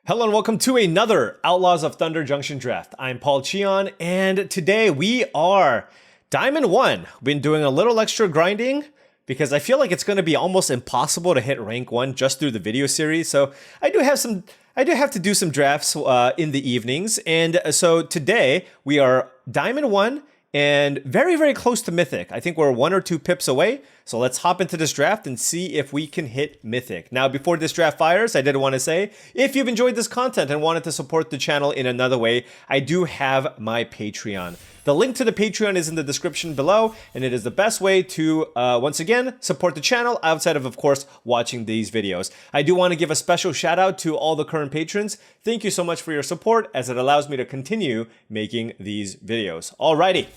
Hello and welcome to another Outlaws of Thunder Junction draft. I'm Paul Cheon, and today we are Diamond 1. Been doing a little extra grinding because I feel like it's going to be almost impossible to hit rank 1 just through the video series. So I do have to do some drafts in the evenings, and so today we are Diamond 1 and very, very close to Mythic. I think we're 1 or 2 pips away. So let's hop into this draft and see if we can hit Mythic. Now, before this draft fires, I did want to say, if you've enjoyed this content and wanted to support the channel in another way, I do have my Patreon. The link to the Patreon is in the description below, and it is the best way to, once again, support the channel outside of course, watching these videos. I do want to give a special shout out to all the current patrons. Thank you so much for your support, as it allows me to continue making these videos. Alrighty,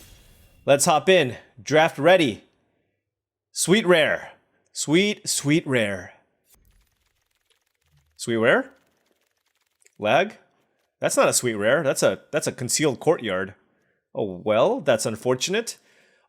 let's hop in. Draft ready. Sweet rare. Sweet rare. Sweet rare? Lag? That's not a sweet rare. That's a concealed courtyard. Oh, well, that's unfortunate.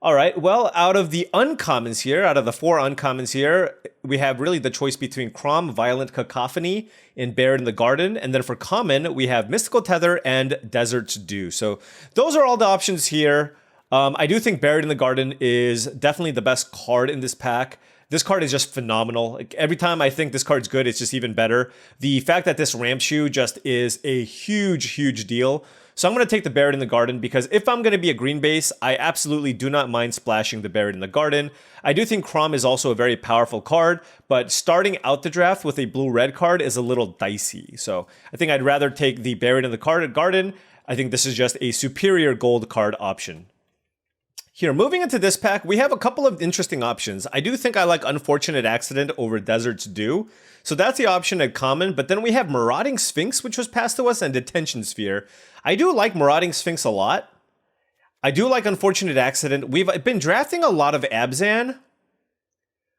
All right, well, out of the uncommons here, out of the 4 uncommons here, we have really the choice between Chrom, Violent Cacophony, and Buried in the Garden. And then for common, we have Mystical Tether and Desert's Dew. So those are all the options here. I do think Buried in the Garden is definitely the best card in this pack. This card is just phenomenal. Like, every time I think this card's good, it's just even better. The fact that this ramp shoe just is a huge deal. So I'm going to take the Buried in the Garden because if I'm going to be a green base, I absolutely do not mind splashing the Buried in the Garden. I do think Chrom is also a very powerful card, but starting out the draft with a blue-red card is a little dicey. So I think I'd rather take the Buried in the Garden. I think this is just a superior gold card option. Here, moving into this pack, we have a couple of interesting options. I do think I like Unfortunate Accident over Desert's Dew. So that's the option at common, but then we have Marauding Sphinx, which was passed to us, and Detention Sphere. I do like Marauding Sphinx a lot. I do like Unfortunate Accident. We've been drafting a lot of Abzan.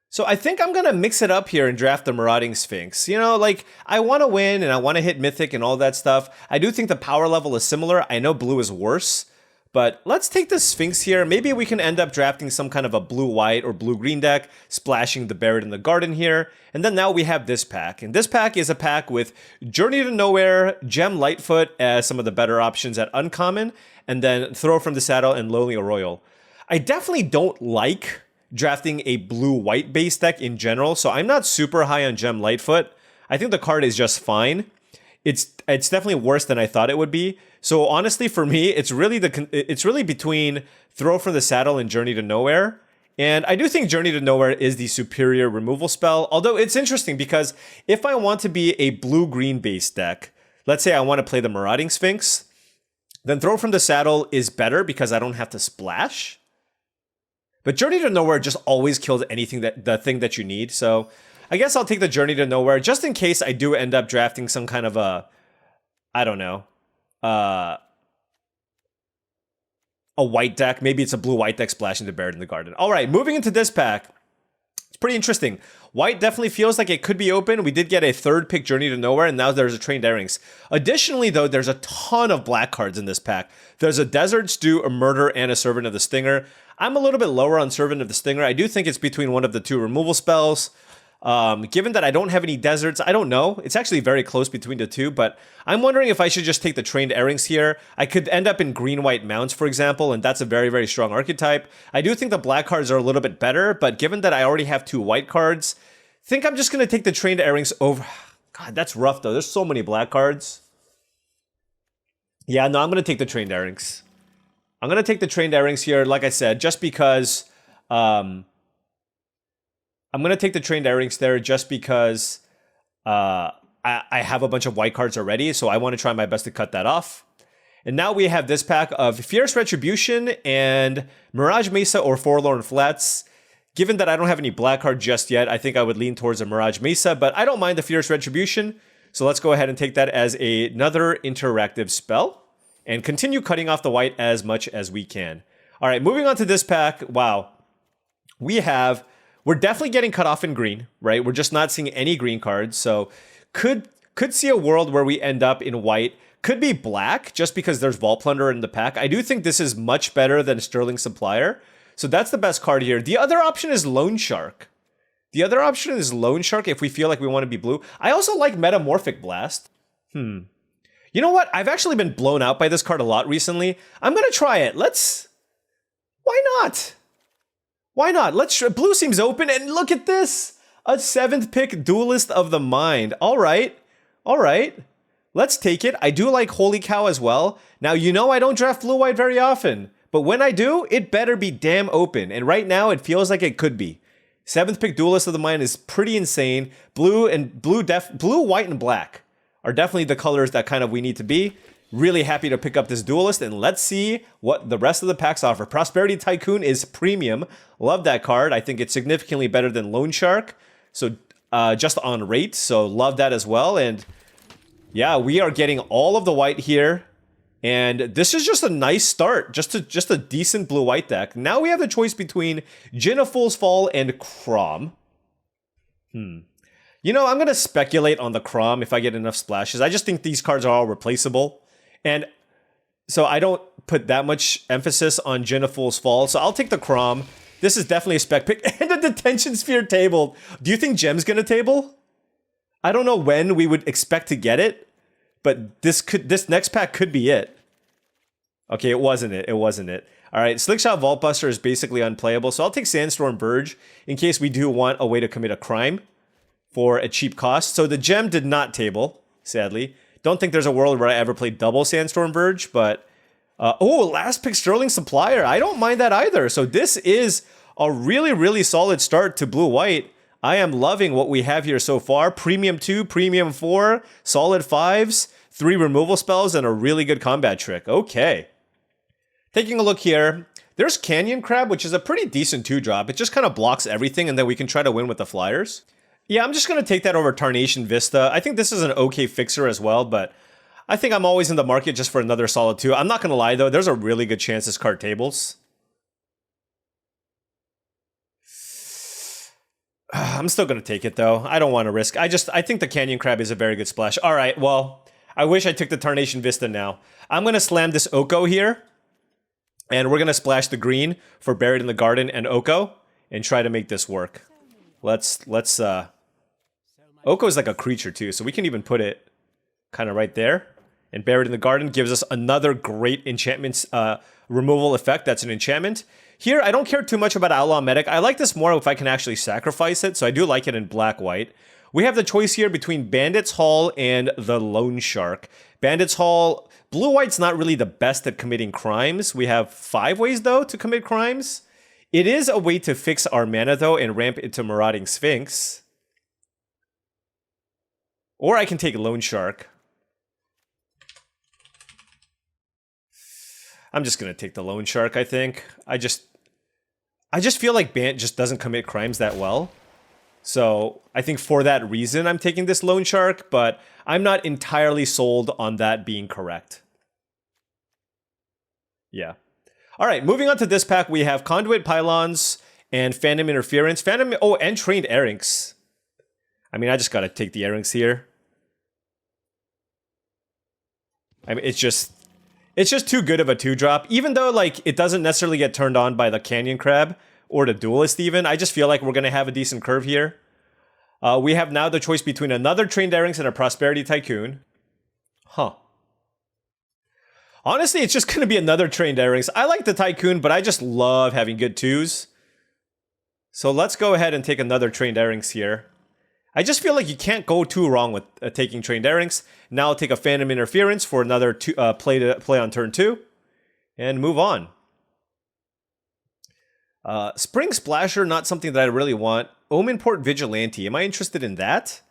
So I think I'm going to mix it up here and draft the Marauding Sphinx. You know, like, I want to win and I want to hit Mythic and all that stuff. I do think the power level is similar. I know blue is worse. But let's take the Sphinx here. Maybe we can end up drafting some kind of a blue-white or blue-green deck, splashing the Buried in the Garden here. And then now we have this pack. And this pack is a pack with Journey to Nowhere, Gem Lightfoot as some of the better options at Uncommon, and then Throw from the Saddle and Lonely Royal. I definitely don't like drafting a blue-white base deck in general, so I'm not super high on Gem Lightfoot. I think the card is just fine. It's definitely worse than I thought it would be. So honestly, for me, it's really between Throw from the Saddle and Journey to Nowhere. And I do think Journey to Nowhere is the superior removal spell. Although it's interesting because if I want to be a blue-green base deck, let's say I want to play the Marauding Sphinx, then Throw from the Saddle is better because I don't have to splash. But Journey to Nowhere just always kills anything the thing that you need. So I guess I'll take the Journey to Nowhere just in case I do end up drafting some kind of a, I don't know, a white deck. Maybe it's a blue-white deck splashing the Buried in the Garden. All right, moving into this pack. It's pretty interesting. White definitely feels like it could be open. We did get a 3rd pick Journey to Nowhere, and now there's a Trained Airings. Additionally, though, there's a ton of black cards in this pack. There's a Desert's Dew, a Murder, and a Servant of the Stinger. I'm a little bit lower on Servant of the Stinger. I do think it's between one of the 2 removal spells. Given that I don't have any deserts, I don't know. It's actually very close between the 2, but I'm wondering if I should just take the Trained Airings here. I could end up in green-white mounts, for example, and that's a very, very strong archetype. I do think the black cards are a little bit better, but given that I already have 2 white cards, I think I'm just going to take the Trained Airings over. God, that's rough, though. There's so many black cards. Yeah, no, I'm going to take the Trained Airings. I'm going to take the Trained Airings here, like I said, just because I'm going to take the Trained Airings there just because I have a bunch of white cards already, so I want to try my best to cut that off. And now we have this pack of Fierce Retribution and Mirage Mesa or Forlorn Flats. Given that I don't have any black card just yet, I think I would lean towards a Mirage Mesa, but I don't mind the Fierce Retribution. So let's go ahead and take that as another interactive spell and continue cutting off the white as much as we can. All right, moving on to this pack. Wow. We're definitely getting cut off in green, right? We're just not seeing any green cards. So could see a world where we end up in white. Could be black just because there's Vault Plunder in the pack. I do think this is much better than Sterling Supplier. So that's the best card here. The other option is Loan Shark. The other option is Loan Shark if we feel like we want to be blue. I also like Metamorphic Blast. You know what? I've actually been blown out by this card a lot recently. I'm going to try it. Why not? Why not? Blue seems open, and look at this. A 7th pick Duelist of the Mind. All right. Let's take it. I do like Holy Cow as well. Now, you know I don't draft blue-white very often, but when I do, it better be damn open. And right now, it feels like it could be. 7th pick Duelist of the Mind is pretty insane. Blue, white, and black are definitely the colors that kind of we need to be. Really happy to pick up this Duelist, and let's see what the rest of the packs offer. Prosperity Tycoon is premium. Love that card. I think it's significantly better than Loan Shark. So just on rate, so love that as well. And yeah, we are getting all of the white here. And this is just a nice start, just a decent blue-white deck. Now we have the choice between Djinn of Fool's Fall and Crom. You know, I'm going to speculate on the Crom if I get enough splashes. I just think these cards are all replaceable. And so I don't put that much emphasis on Djinn of Fool's Fall. So I'll take the Crom. This is definitely a spec pick. And the Detention Sphere tabled. Do you think Gem's going to table? I don't know when we would expect to get it. But this next pack could be it. Okay, it wasn't it. All right, Slickshot Vaultbuster is basically unplayable. So I'll take Sandstorm Verge in case we do want a way to commit a crime for a cheap cost. So the Gem did not table, sadly. Don't think there's a world where I ever played double Sandstorm Verge, but last pick Sterling Supplier. I don't mind that either. So this is a really, really solid start to blue-white. I am loving what we have here so far. Premium 2, Premium 4, solid 5s, 3 removal spells, and a really good combat trick. Okay. Taking a look here, there's Canyon Crab, which is a pretty decent 2-drop. It just kind of blocks everything, and then we can try to win with the flyers. Yeah, I'm just going to take that over Tarnation Vista. I think this is an okay fixer as well, but I think I'm always in the market just for another solid 2. I'm not going to lie, though. There's a really good chance this card tables. I'm still going to take it, though. I don't want to risk. I think the Canyon Crab is a very good splash. All right, well, I wish I took the Tarnation Vista now. I'm going to slam this Oko here, and we're going to splash the green for Buried in the Garden and Oko, and try to make this work. Oko is like a creature, too, so we can even put it kind of right there. And Buried in the Garden gives us another great enchantment removal effect. That's an enchantment. Here, I don't care too much about Outlaw Medic. I like this more if I can actually sacrifice it, so I do like it in black-white. We have the choice here between Bandit's Hall and the Loan Shark. Bandit's Hall, blue-white's not really the best at committing crimes. We have 5 ways, though, to commit crimes. It is a way to fix our mana, though, and ramp into Marauding Sphinx. Or I can take Loan Shark. I'm just going to take the Loan Shark, I think. I just feel like Bant just doesn't commit crimes that well. So I think for that reason, I'm taking this Loan Shark, but I'm not entirely sold on that being correct. Yeah. All right, moving on to this pack, we have Conduit Pylons and Phantom Interference. And Trained Errinks. I mean, I just got to take the Errinks here. I mean, it's just too good of a 2-drop. Even though, like, it doesn't necessarily get turned on by the Canyon Crab or the Duelist even. I just feel like we're going to have a decent curve here. We have now the choice between another Trained Errinks and a Prosperity Tycoon. Huh. Honestly, it's just going to be another Trained Errinks. I like the Tycoon, but I just love having good 2s. So let's go ahead and take another Trained Errinks here. I just feel like you can't go too wrong with taking Trained Errinks. Now I'll take a Phantom Interference for another play on turn 2. And move on. Spring Splasher, not something that I really want. Omenport Vigilante, am I interested in that?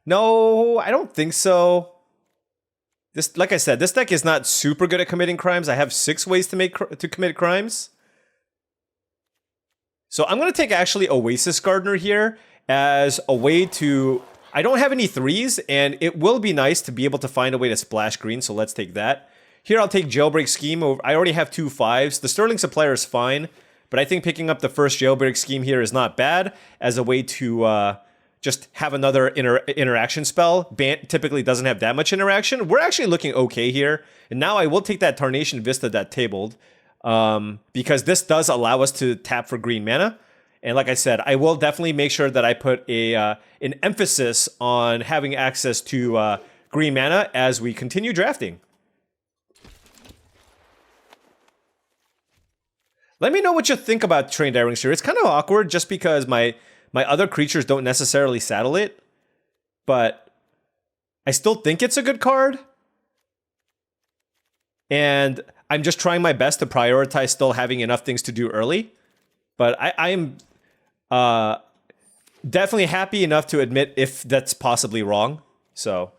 No, I don't think so. Like I said, this deck is not super good at committing crimes. I have 6 ways to commit crimes. So I'm going to take actually Oasis Gardener here as a way to... I don't have any 3s, and it will be nice to be able to find a way to splash green, so let's take that. Here I'll take Jailbreak Scheme. I already have 2 5s. The Sterling Supplier is fine, but I think picking up the first Jailbreak Scheme here is not bad as a way to just have another interaction spell. Bant typically doesn't have that much interaction. We're actually looking okay here, and now I will take that Tarnation Vista that tabled because this does allow us to tap for green mana. And like I said, I will definitely make sure that I put an emphasis on having access to green mana as we continue drafting. Let me know what you think about Trained Airings here. It's kind of awkward just because my other creatures don't necessarily saddle it, but I still think it's a good card. And I'm just trying my best to prioritize still having enough things to do early. But I am definitely happy enough to admit if that's possibly wrong. So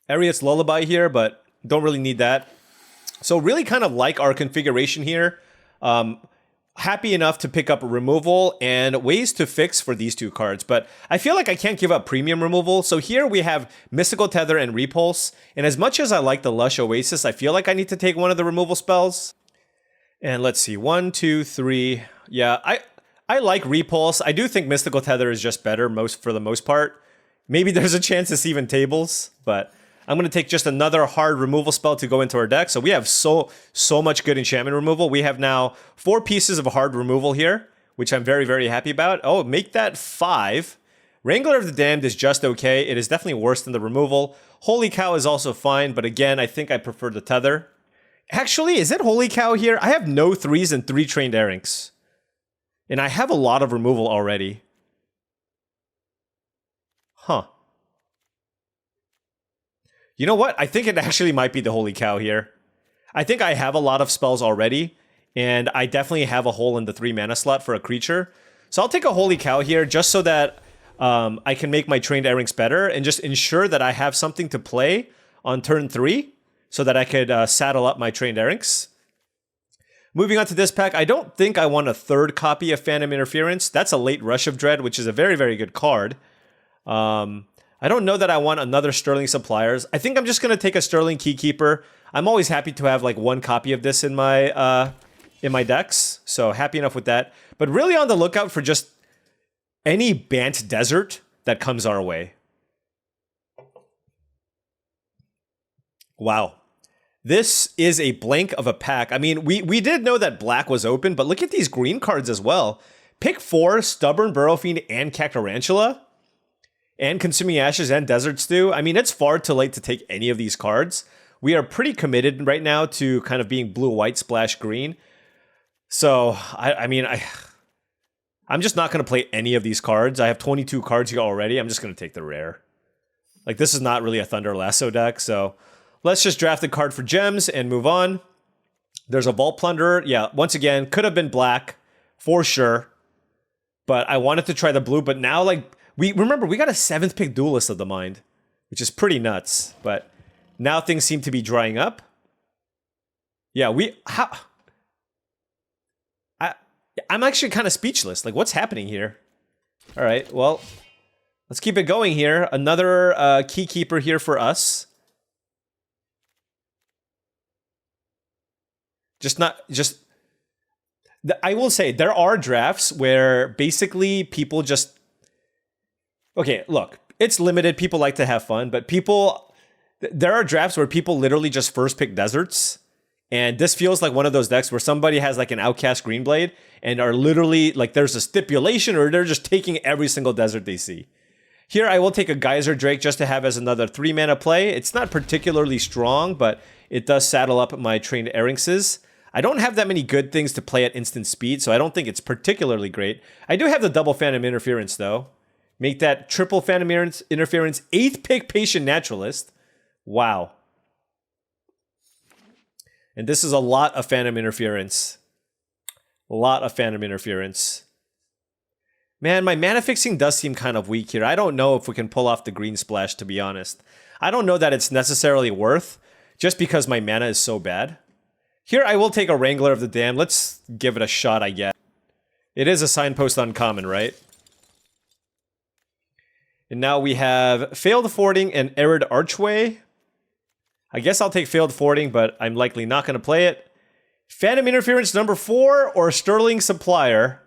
Ariet's Lullaby here, but don't really need that. So really kind of like our configuration here. Happy enough to pick up a removal and ways to fix for these two cards, but I feel like I can't give up premium removal. So here we have Mystical Tether and Repulse, and as much as I like the Lush Oasis, I feel like I need to take one of the removal spells. And let's see, 1, 2, 3. Yeah, I like Repulse. I do think Mystical Tether is just better for the most part. Maybe there's a chance it's even tables, but I'm going to take just another hard removal spell to go into our deck. So we have so much good enchantment removal. We have now 4 pieces of hard removal here, which I'm very, very happy about. Oh, make that 5. Wrangler of the Damned is just okay. It is definitely worse than the removal. Holy Cow is also fine, but again, I think I prefer the Tether. Actually, is it Holy Cow here? I have no 3s and 3 Trained Airings. And I have a lot of removal already. Huh. You know what? I think it actually might be the Holy Cow here. I think I have a lot of spells already, and I definitely have a hole in the 3 mana slot for a creature. So I'll take a Holy Cow here just so that I can make my Trained Airings better and just ensure that I have something to play on turn 3 so that I could saddle up my Trained Airings. Moving on to this pack, I don't think I want a 3rd copy of Phantom Interference. That's a late Rush of Dread, which is a very, very good card. I don't know that I want another Sterling Suppliers. I think I'm just going to take a Sterling Keykeeper. I'm always happy to have like 1 copy of this in my decks, so happy enough with that. But really on the lookout for just any Bant Desert that comes our way. Wow. This is a blank of a pack. I mean, we did know that black was open, but look at these green cards as well. Pick 4, Stubborn Burrowfiend and Cactarantula. And Consuming Ashes and Desert Stew. I mean, it's far too late to take any of these cards. We are pretty committed right now to kind of being blue, white, splash, green. So, I'm just not going to play any of these cards. I have 22 cards here already. I'm just going to take the rare. Like, this is not really a Thunder Lasso deck, so let's just draft the card for gems and move on. There's a Vault Plunderer. Yeah, once again, could have been black, for sure. But I wanted to try the blue, but now, like, we got a 7th pick Duelist of the Mind, which is pretty nuts, but now things seem to be drying up. Yeah, I'm actually kind of speechless. Like, what's happening here? All right, well, let's keep it going here. Another Keykeeper here for us. I will say, there are drafts where basically people just... Okay, look, it's limited. People like to have fun, but there are drafts where people literally just first pick deserts. And this feels like one of those decks where somebody has like an Outcast Greenblade and are literally like there's a stipulation or they're just taking every single desert they see. Here, I will take a Geyser Drake just to have as another 3 mana play. It's not particularly strong, but it does saddle up my Trained Airings. I don't have that many good things to play at instant speed, so I don't think it's particularly great. I do have the double Phantom Interference, though. Make that triple Phantom Interference, 8th pick Patient Naturalist. Wow. And this is a lot of Phantom Interference. A lot of Phantom Interference. Man, my mana fixing does seem kind of weak here. I don't know if we can pull off the green splash, to be honest. I don't know that it's necessarily worth, just because my mana is so bad. Here, I will take a Wrangler of the Damned. Let's give it a shot, I guess. It is a Signpost uncommon, right? And now we have Failed Fording and Arid Archway. I guess I'll take Failed Fording, but I'm likely not going to play it. Phantom Interference number 4 or Sterling Supplier.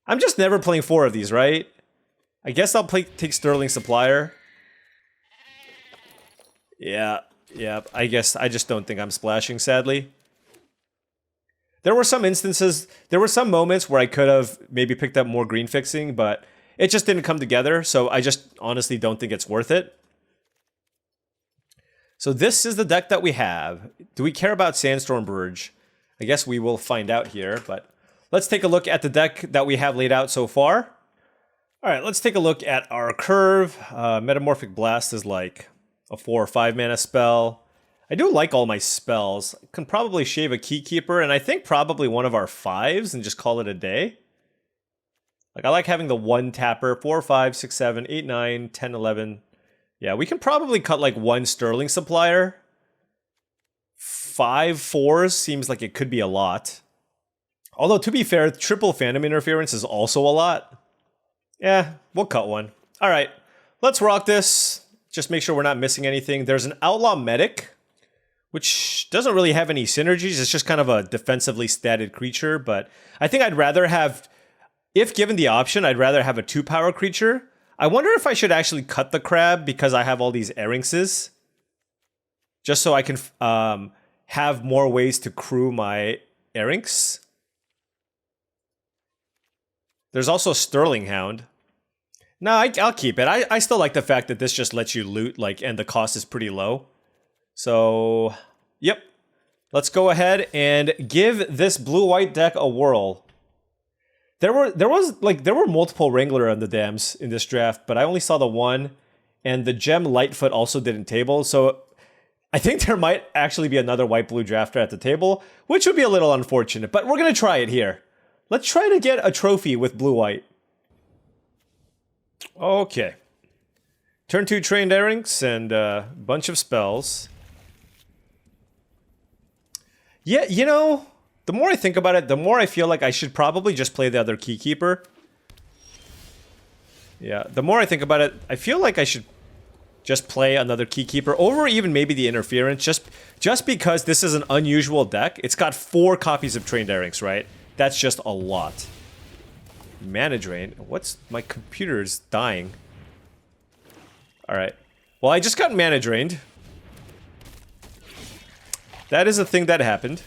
I'm just never playing 4 of these, right? I guess I'll take Sterling Supplier. Yeah, I guess I just don't think I'm splashing, sadly. There were some instances, there were some moments where I could have maybe picked up more green fixing, but it just didn't come together. So I just honestly don't think it's worth it. So this is the deck that we have. Do we care about Sandstorm Burge? I guess we will find out here, but let's take a look at the deck that we have laid out so far. All right, let's take a look at our curve. Metamorphic Blast is like a 4 or 5 mana spell. I do like all my spells. I can probably shave a Keykeeper, and I think probably one of our 5s and just call it a day. Like, I like having the 1-tapper, 4, 5, 6, 7, 8, 9, 10, 11. Yeah, we can probably cut like 1 Sterling Supplier. 5 4s seems like it could be a lot. Although, to be fair, triple Phantom Interference is also a lot. Yeah, we'll cut 1. All right, let's rock this. Just make sure we're not missing anything. There's an Outlaw Medic, which doesn't really have any synergies. It's just kind of a defensively statted creature, but I think I'd rather have, if given the option, I'd rather have a 2-power creature. I wonder if I should actually cut the crab because I have all these Erringses. Just so I can have more ways to crew my Errinks. There's also Sterling Hound. No, I'll keep it. I still like the fact that this just lets you loot, like, and the cost is pretty low. So, yep. Let's go ahead and give this blue-white deck a whirl. There were multiple Wrangler on the dams in this draft, but I only saw the one, and the gem Lightfoot also didn't table, so I think there might actually be another white-blue drafter at the table, which would be a little unfortunate, but we're gonna try it here. Let's try to get a trophy with blue-white. Okay. Turn 2 Trained Errinks and a bunch of spells. Yeah, you know, the more I think about it, the more I feel like I should probably just play the other Keykeeper. Yeah, the more I think about it, I feel like I should just play another Keykeeper over even maybe the Interference, just because this is an unusual deck. It's got 4 copies of Trained Errinks, right? That's just a lot. Mana Drain? My computer's dying. Alright. Well, I just got Mana Drained. That is a thing that happened.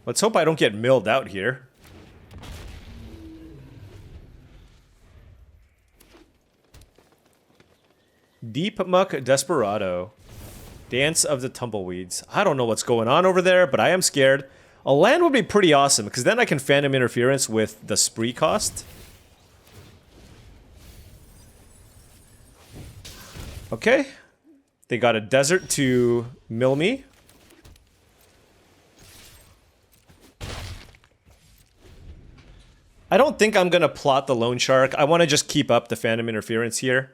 Let's hope I don't get milled out here. Deep Muck Desperado. Dance of the Tumbleweeds. I don't know what's going on over there, but I am scared. A land would be pretty awesome, because then I can Phantom Interference with the spree cost. Okay. They got a desert to mill me. I don't think I'm going to plot the Loan Shark. I want to just keep up the Phantom Interference here.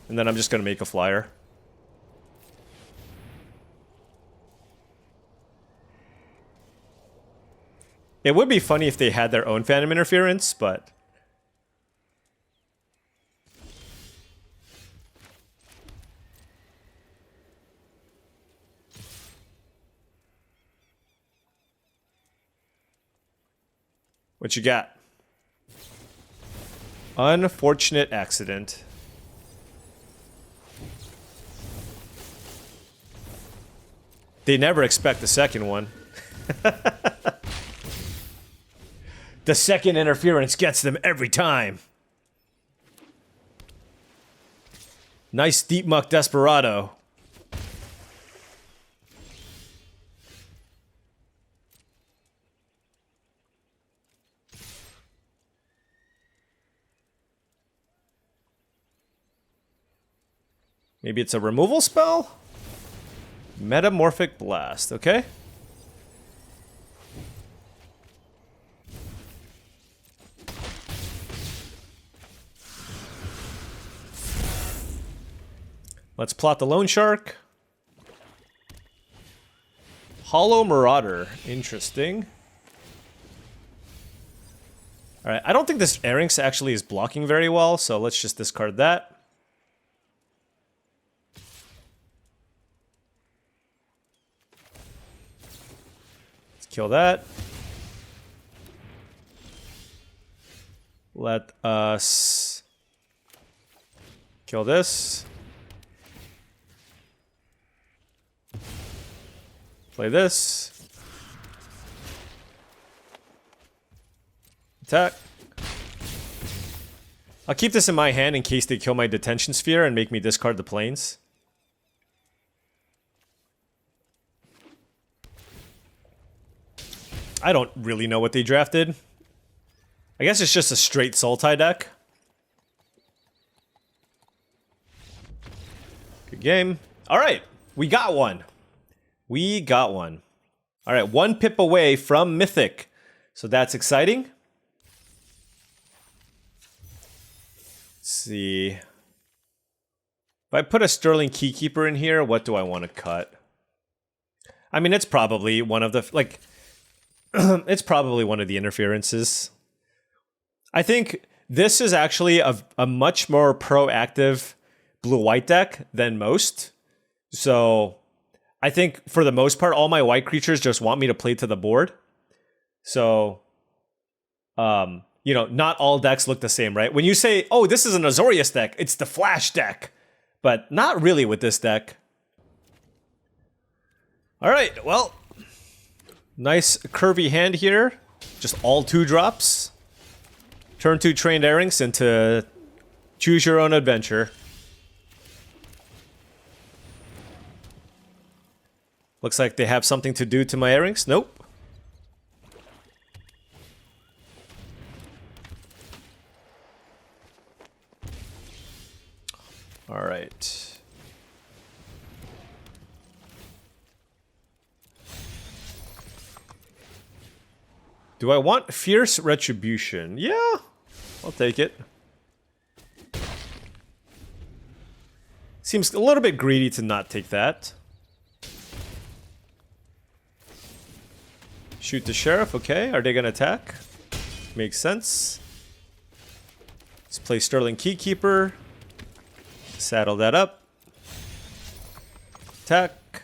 And then I'm just going to make a flyer. It would be funny if they had their own Phantom Interference, but... What you got? Unfortunate accident. They never expect the second one. The second interference gets them every time. Nice Deep Muck Desperado. Maybe it's a removal spell? Metamorphic Blast, okay. Let's plot the Loan Shark. Hollow Marauder, interesting. Alright, I don't think this Errinx actually is blocking very well, so let's just discard that. Kill that. Let us kill this. Play this. Attack. I'll keep this in my hand in case they kill my detention sphere and make me discard the planes. I don't really know what they drafted. I guess it's just a straight Sultai deck. Good game. Alright, we got one. We got one. Alright, 1 pip away from Mythic. So that's exciting. Let's see. If I put a Sterling Keykeeper in here, what do I want to cut? I mean, it's probably one of the, like, it's probably one of the interferences. I think this is actually a much more proactive blue-white deck than most. So I think for the most part, all my white creatures just want me to play to the board. So, you know, not all decks look the same, right? When you say, oh, this is an Azorius deck, it's the Flash deck. But not really with this deck. All right, well, nice curvy hand here. Just all 2 drops. Turn 2 Trained Airings into choose your own adventure. Looks like they have something to do to my Airings. Nope. All right. Do I want Fierce Retribution? Yeah, I'll take it. Seems a little bit greedy to not take that. Shoot the Sheriff, okay. Are they gonna attack? Makes sense. Let's play Sterling Keykeeper. Saddle that up. Attack.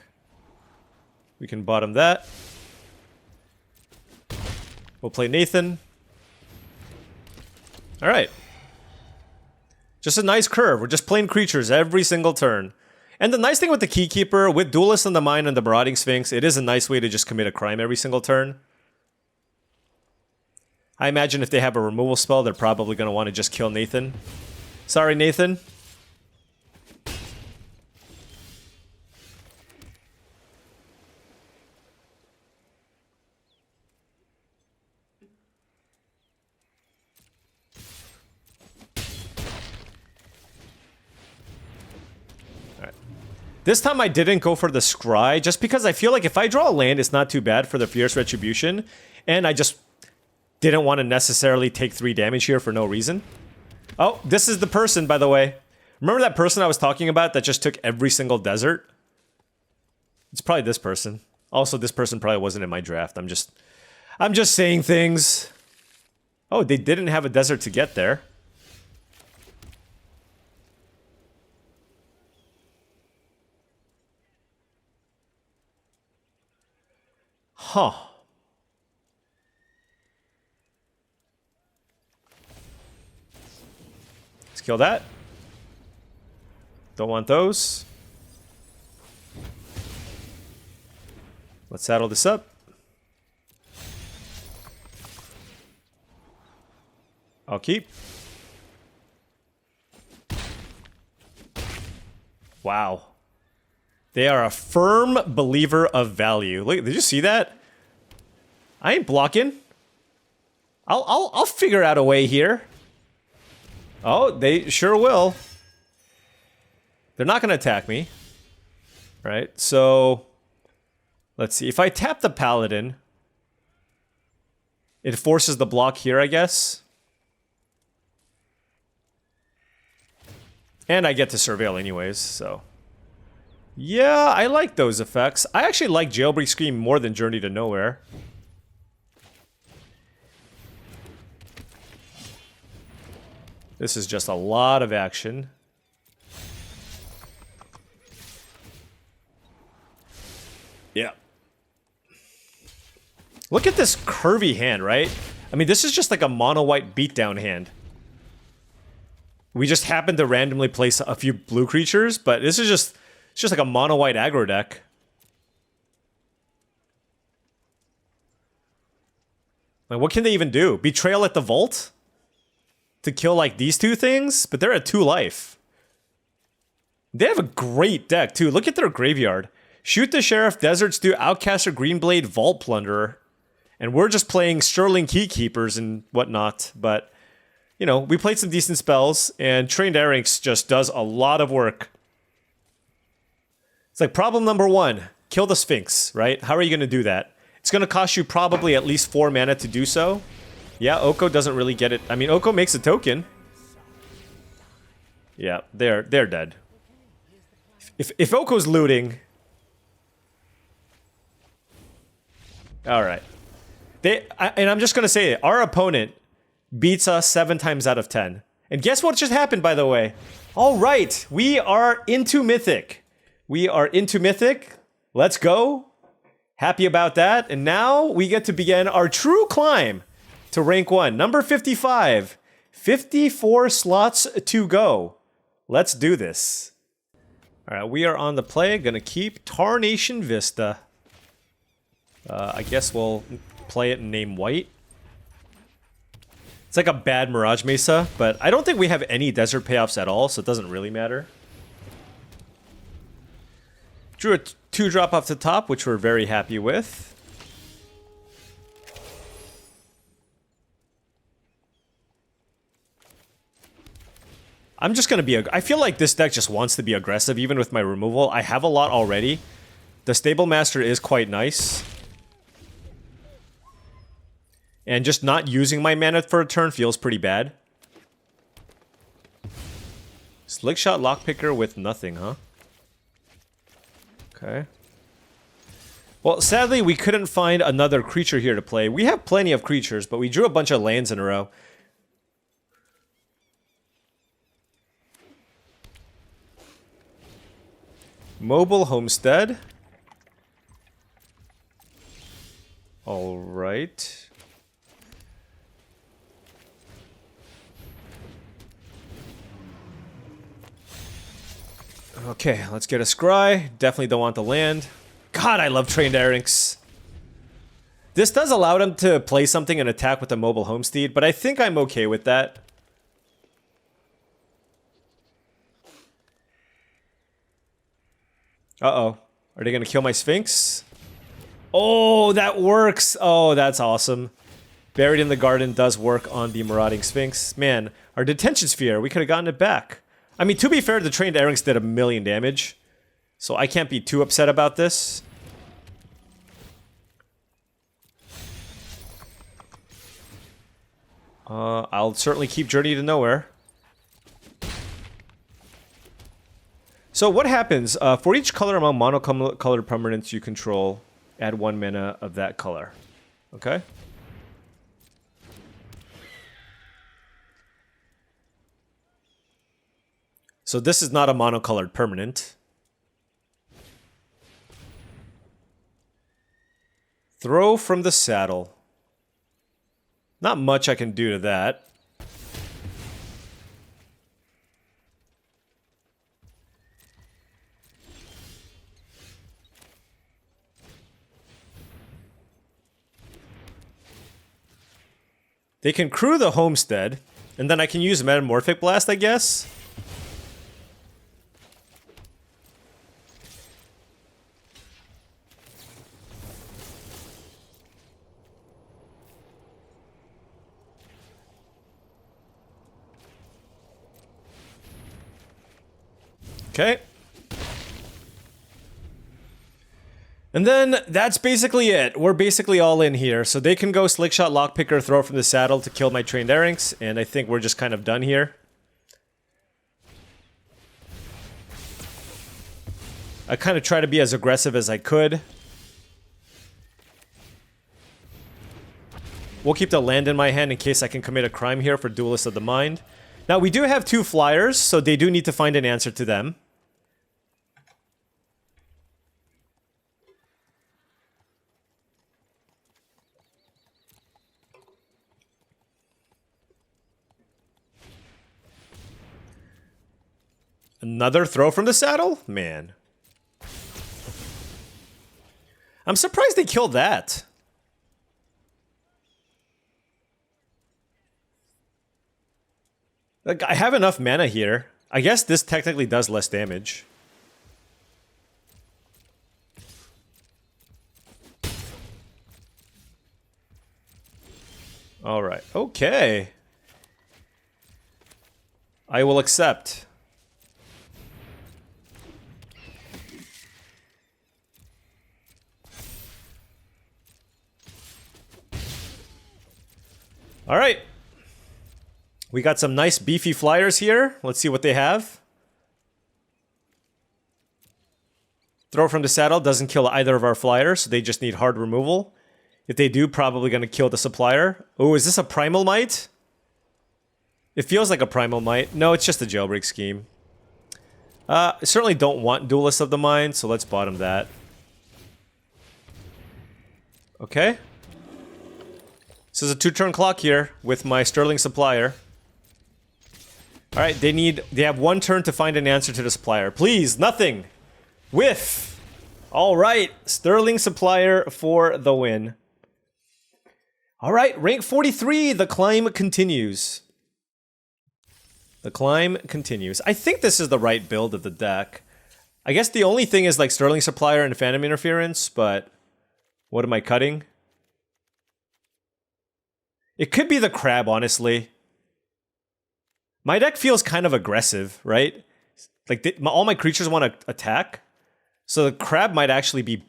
We can bottom that. We'll play Nathan. Alright. Just a nice curve. We're just playing creatures every single turn. And the nice thing with the Keykeeper, with Duelist on the Mind and the Marauding Sphinx, it is a nice way to just commit a crime every single turn. I imagine if they have a removal spell, they're probably going to want to just kill Nathan. Sorry, Nathan. This time I didn't go for the Scry, just because I feel like if I draw a land, it's not too bad for the Fierce Retribution, and I just didn't want to necessarily take 3 damage here for no reason. Oh, this is the person, by the way. Remember that person I was talking about that just took every single desert? It's probably this person. Also, this person probably wasn't in my draft. I'm just saying things. Oh, they didn't have a desert to get there. Huh. Let's kill that. Don't want those. Let's saddle this up. I'll keep. Wow. They are a firm believer of value. Look, did you see that? I ain't blocking. I'll figure out a way here. Oh, they sure will. They're not gonna attack me. Right, so let's see. If I tap the Paladin, it forces the block here, I guess. And I get to surveil anyways, so. Yeah, I like those effects. I actually like Jailbreak Scream more than Journey to Nowhere. This is just a lot of action. Yeah. Look at this curvy hand, right? I mean, this is just like a mono-white beatdown hand. We just happened to randomly place a few blue creatures, but this is just... It's just like a mono-white aggro deck. Like, what can they even do? Betrayal at the vault? To kill, like, these two things? But they're at 2 life. They have a great deck, too. Look at their graveyard. Shoot the Sheriff, Desert Stew, Outcaster, Greenblade, Vault Plunderer. And we're just playing Sterling Keykeepers and whatnot. But, you know, we played some decent spells, and Trained Arinx just does a lot of work. It's like, problem number 1, kill the Sphinx, right? How are you going to do that? It's going to cost you probably at least 4 mana to do so. Yeah, Oko doesn't really get it. I mean, Oko makes a token. Yeah, they're dead. If Oko's looting... Alright. And I'm just going to say it. Our opponent beats us 7 times out of 10. And guess what just happened, by the way? Alright, we are into Mythic. We are into Mythic. Let's go. Happy about that. And now we get to begin our true climb to rank 1. Number 55. 54 slots to go. Let's do this. Alright, we are on the play. Gonna keep Tarnation Vista. I guess we'll play it and name white. It's like a bad Mirage Mesa, but I don't think we have any desert payoffs at all, so it doesn't really matter. Drew a 2-drop off the top, which we're very happy with. I'm just gonna be... I feel like this deck just wants to be aggressive, even with my removal. I have a lot already. The Stable Master is quite nice. And just not using my mana for a turn feels pretty bad. Slickshot Lockpicker with nothing, huh? Okay. Well, sadly, we couldn't find another creature here to play. We have plenty of creatures, but we drew a bunch of lands in a row. Mobile Homestead. All right. Okay, let's get a Scry. Definitely don't want the land. God, I love Trained Arinx. This does allow them to play something and attack with a Mobile Homestead, but I think I'm okay with that. Uh-oh. Are they gonna kill my Sphinx? Oh, that works! Oh, that's awesome. Buried in the Garden does work on the Marauding Sphinx. Man, our Detention Sphere, we could have gotten it back. I mean, to be fair, the Trained Arinx did 1,000,000 damage. So I can't be too upset about this. I'll certainly keep Journey to Nowhere. So what happens? For each color among monocolored permanents you control, add 1 mana of that color. Okay? So this is not a monocolored permanent. Throw from the saddle. Not much I can do to that. They can crew the Homestead, and then I can use Metamorphic Blast, I guess? Okay. And then that's basically it. We're basically all in here. So they can go Slickshot, Lockpicker, throw from the saddle to kill my Trained Arinx, and I think we're just kind of done here. I kind of try to be as aggressive as I could. We'll keep the land in my hand in case I can commit a crime here for Duelist of the Mind. Now, we do have 2 flyers, so they do need to find an answer to them. Another throw from the saddle? Man. I'm surprised they killed that. Like, I have enough mana here. I guess this technically does less damage. Alright, okay. I will accept. Alright. We got some nice beefy flyers here. Let's see what they have. Throw from the saddle doesn't kill either of our flyers, so they just need hard removal. If they do, probably going to kill the supplier. Oh, is this a Primal Might? It feels like a Primal Might. No, it's just a jailbreak scheme. I certainly don't want Duelist of the Mind, so let's bottom that. Okay. This is a 2-turn clock here with my Sterling Supplier. Alright, they have 1 turn to find an answer to the supplier. Please, nothing! Whiff! Alright, Sterling Supplier for the win. Alright, rank 43, the climb continues. The climb continues. I think this is the right build of the deck. I guess the only thing is like Sterling Supplier and Phantom Interference, but what am I cutting? It could be the crab, honestly. My deck feels kind of aggressive, right? Like, all my creatures want to attack. So the crab might actually be...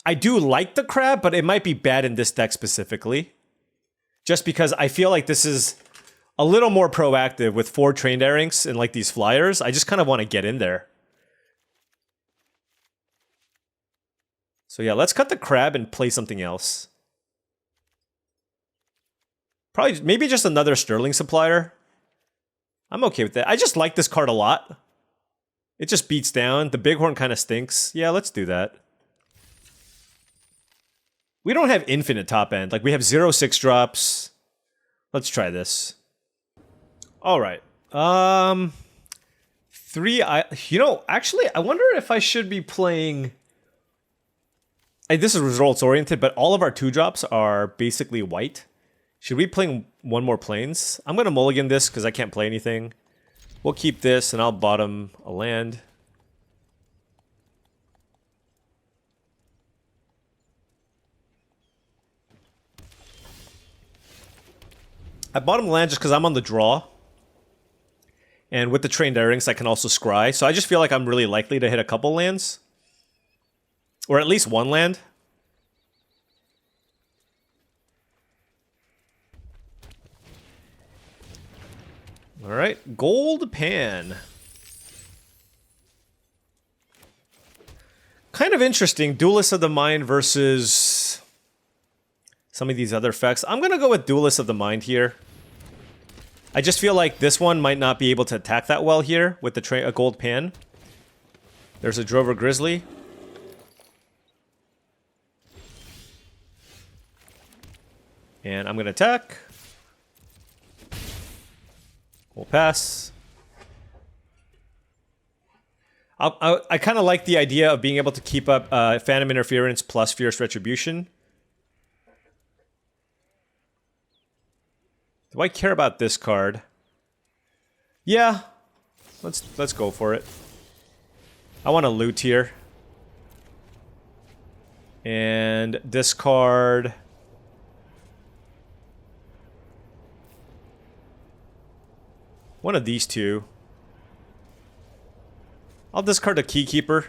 I do like the crab, but it might be bad in this deck specifically. Just because I feel like this is a little more proactive with 4 Trained Airings and like these flyers. I just kind of want to get in there. So yeah, let's cut the crab and play something else. Probably, maybe just another Sterling Supplier. I'm okay with that. I just like this card a lot. It just beats down. The Bighorn kind of stinks. Yeah, let's do that. We don't have infinite top end. Like, we have 0 6-drops. Let's try this. Alright. 3... You know, actually, I wonder if I should be playing... This is results-oriented, but all of our 2-drops are basically white. Should we play 1 more Plains? I'm going to mulligan this because I can't play anything. We'll keep this, and I'll bottom a land. I bottom land just because I'm on the draw. And with the Trained Airings, I can also scry. So I just feel like I'm really likely to hit a couple lands. Or at least 1 land. Alright, Gold Pan. Kind of interesting, Duelist of the Mind versus some of these other effects. I'm gonna go with Duelist of the Mind here. I just feel like this one might not be able to attack that well here with the a Gold Pan. There's a Drover Grizzly. And I'm gonna attack. We'll pass. I kind of like the idea of being able to keep up Phantom Interference plus Fierce Retribution. Do I care about this card? Yeah. Let's go for it. I want to loot here. And discard... one of these 2. I'll discard a Keykeeper.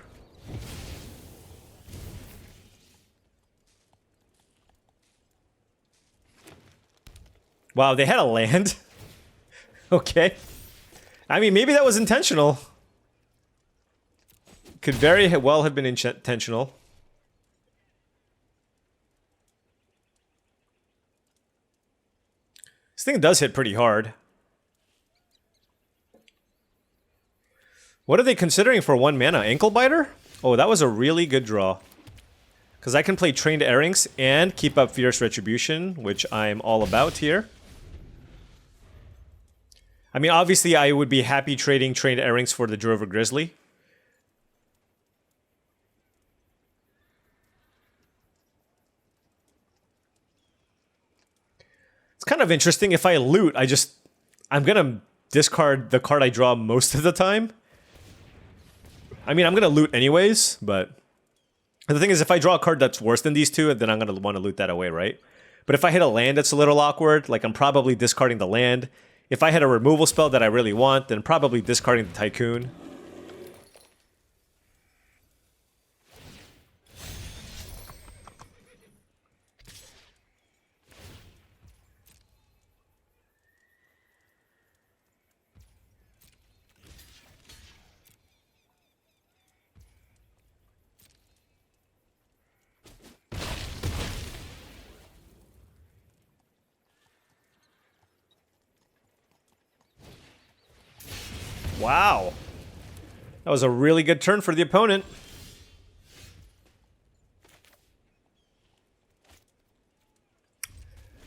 Wow, they had a land? Okay. I mean, maybe that was intentional. Could very well have been intentional. This thing does hit pretty hard. What are they considering for 1 mana? Ankle Biter? Oh, that was a really good draw. Because I can play Trained Airings and keep up Fierce Retribution, which I'm all about here. I mean, obviously, I would be happy trading Trained Airings for the Drover Grizzly. It's kind of interesting. If I loot, I'm gonna discard the card I draw most of the time. I mean, I'm going to loot anyways, but the thing is, if I draw a card that's worse than these two, then I'm going to want to loot that away, right? But if I hit a land that's a little awkward, like I'm probably discarding the land. If I hit a removal spell that I really want, then probably discarding the Tycoon. Wow. That was a really good turn for the opponent.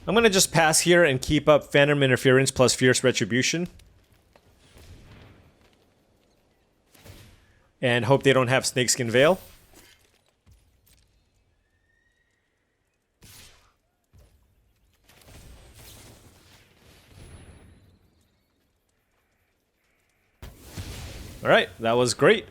I'm going to just pass here and keep up Phantom Interference plus Fierce Retribution. And hope they don't have Snakeskin Veil. Alright, that was great.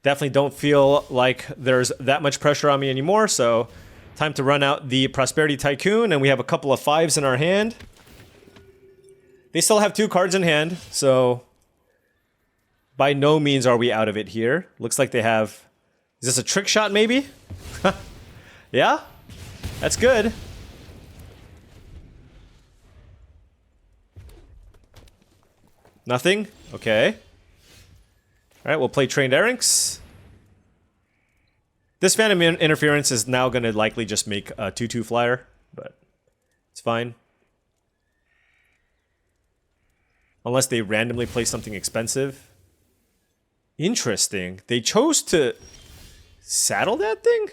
Definitely don't feel like there's that much pressure on me anymore, so time to run out the Prosperity Tycoon, and we have a couple of 5s in our hand. They still have 2 cards in hand, so by no means are we out of it here. Looks like they have... Is this a trick shot, maybe? Yeah? That's good. Nothing? Okay. Alright, we'll play Trained Erranks. This Phantom Interference is now going to likely just make a 2/2 flyer, but it's fine. Unless they randomly play something expensive. Interesting. They chose to saddle that thing?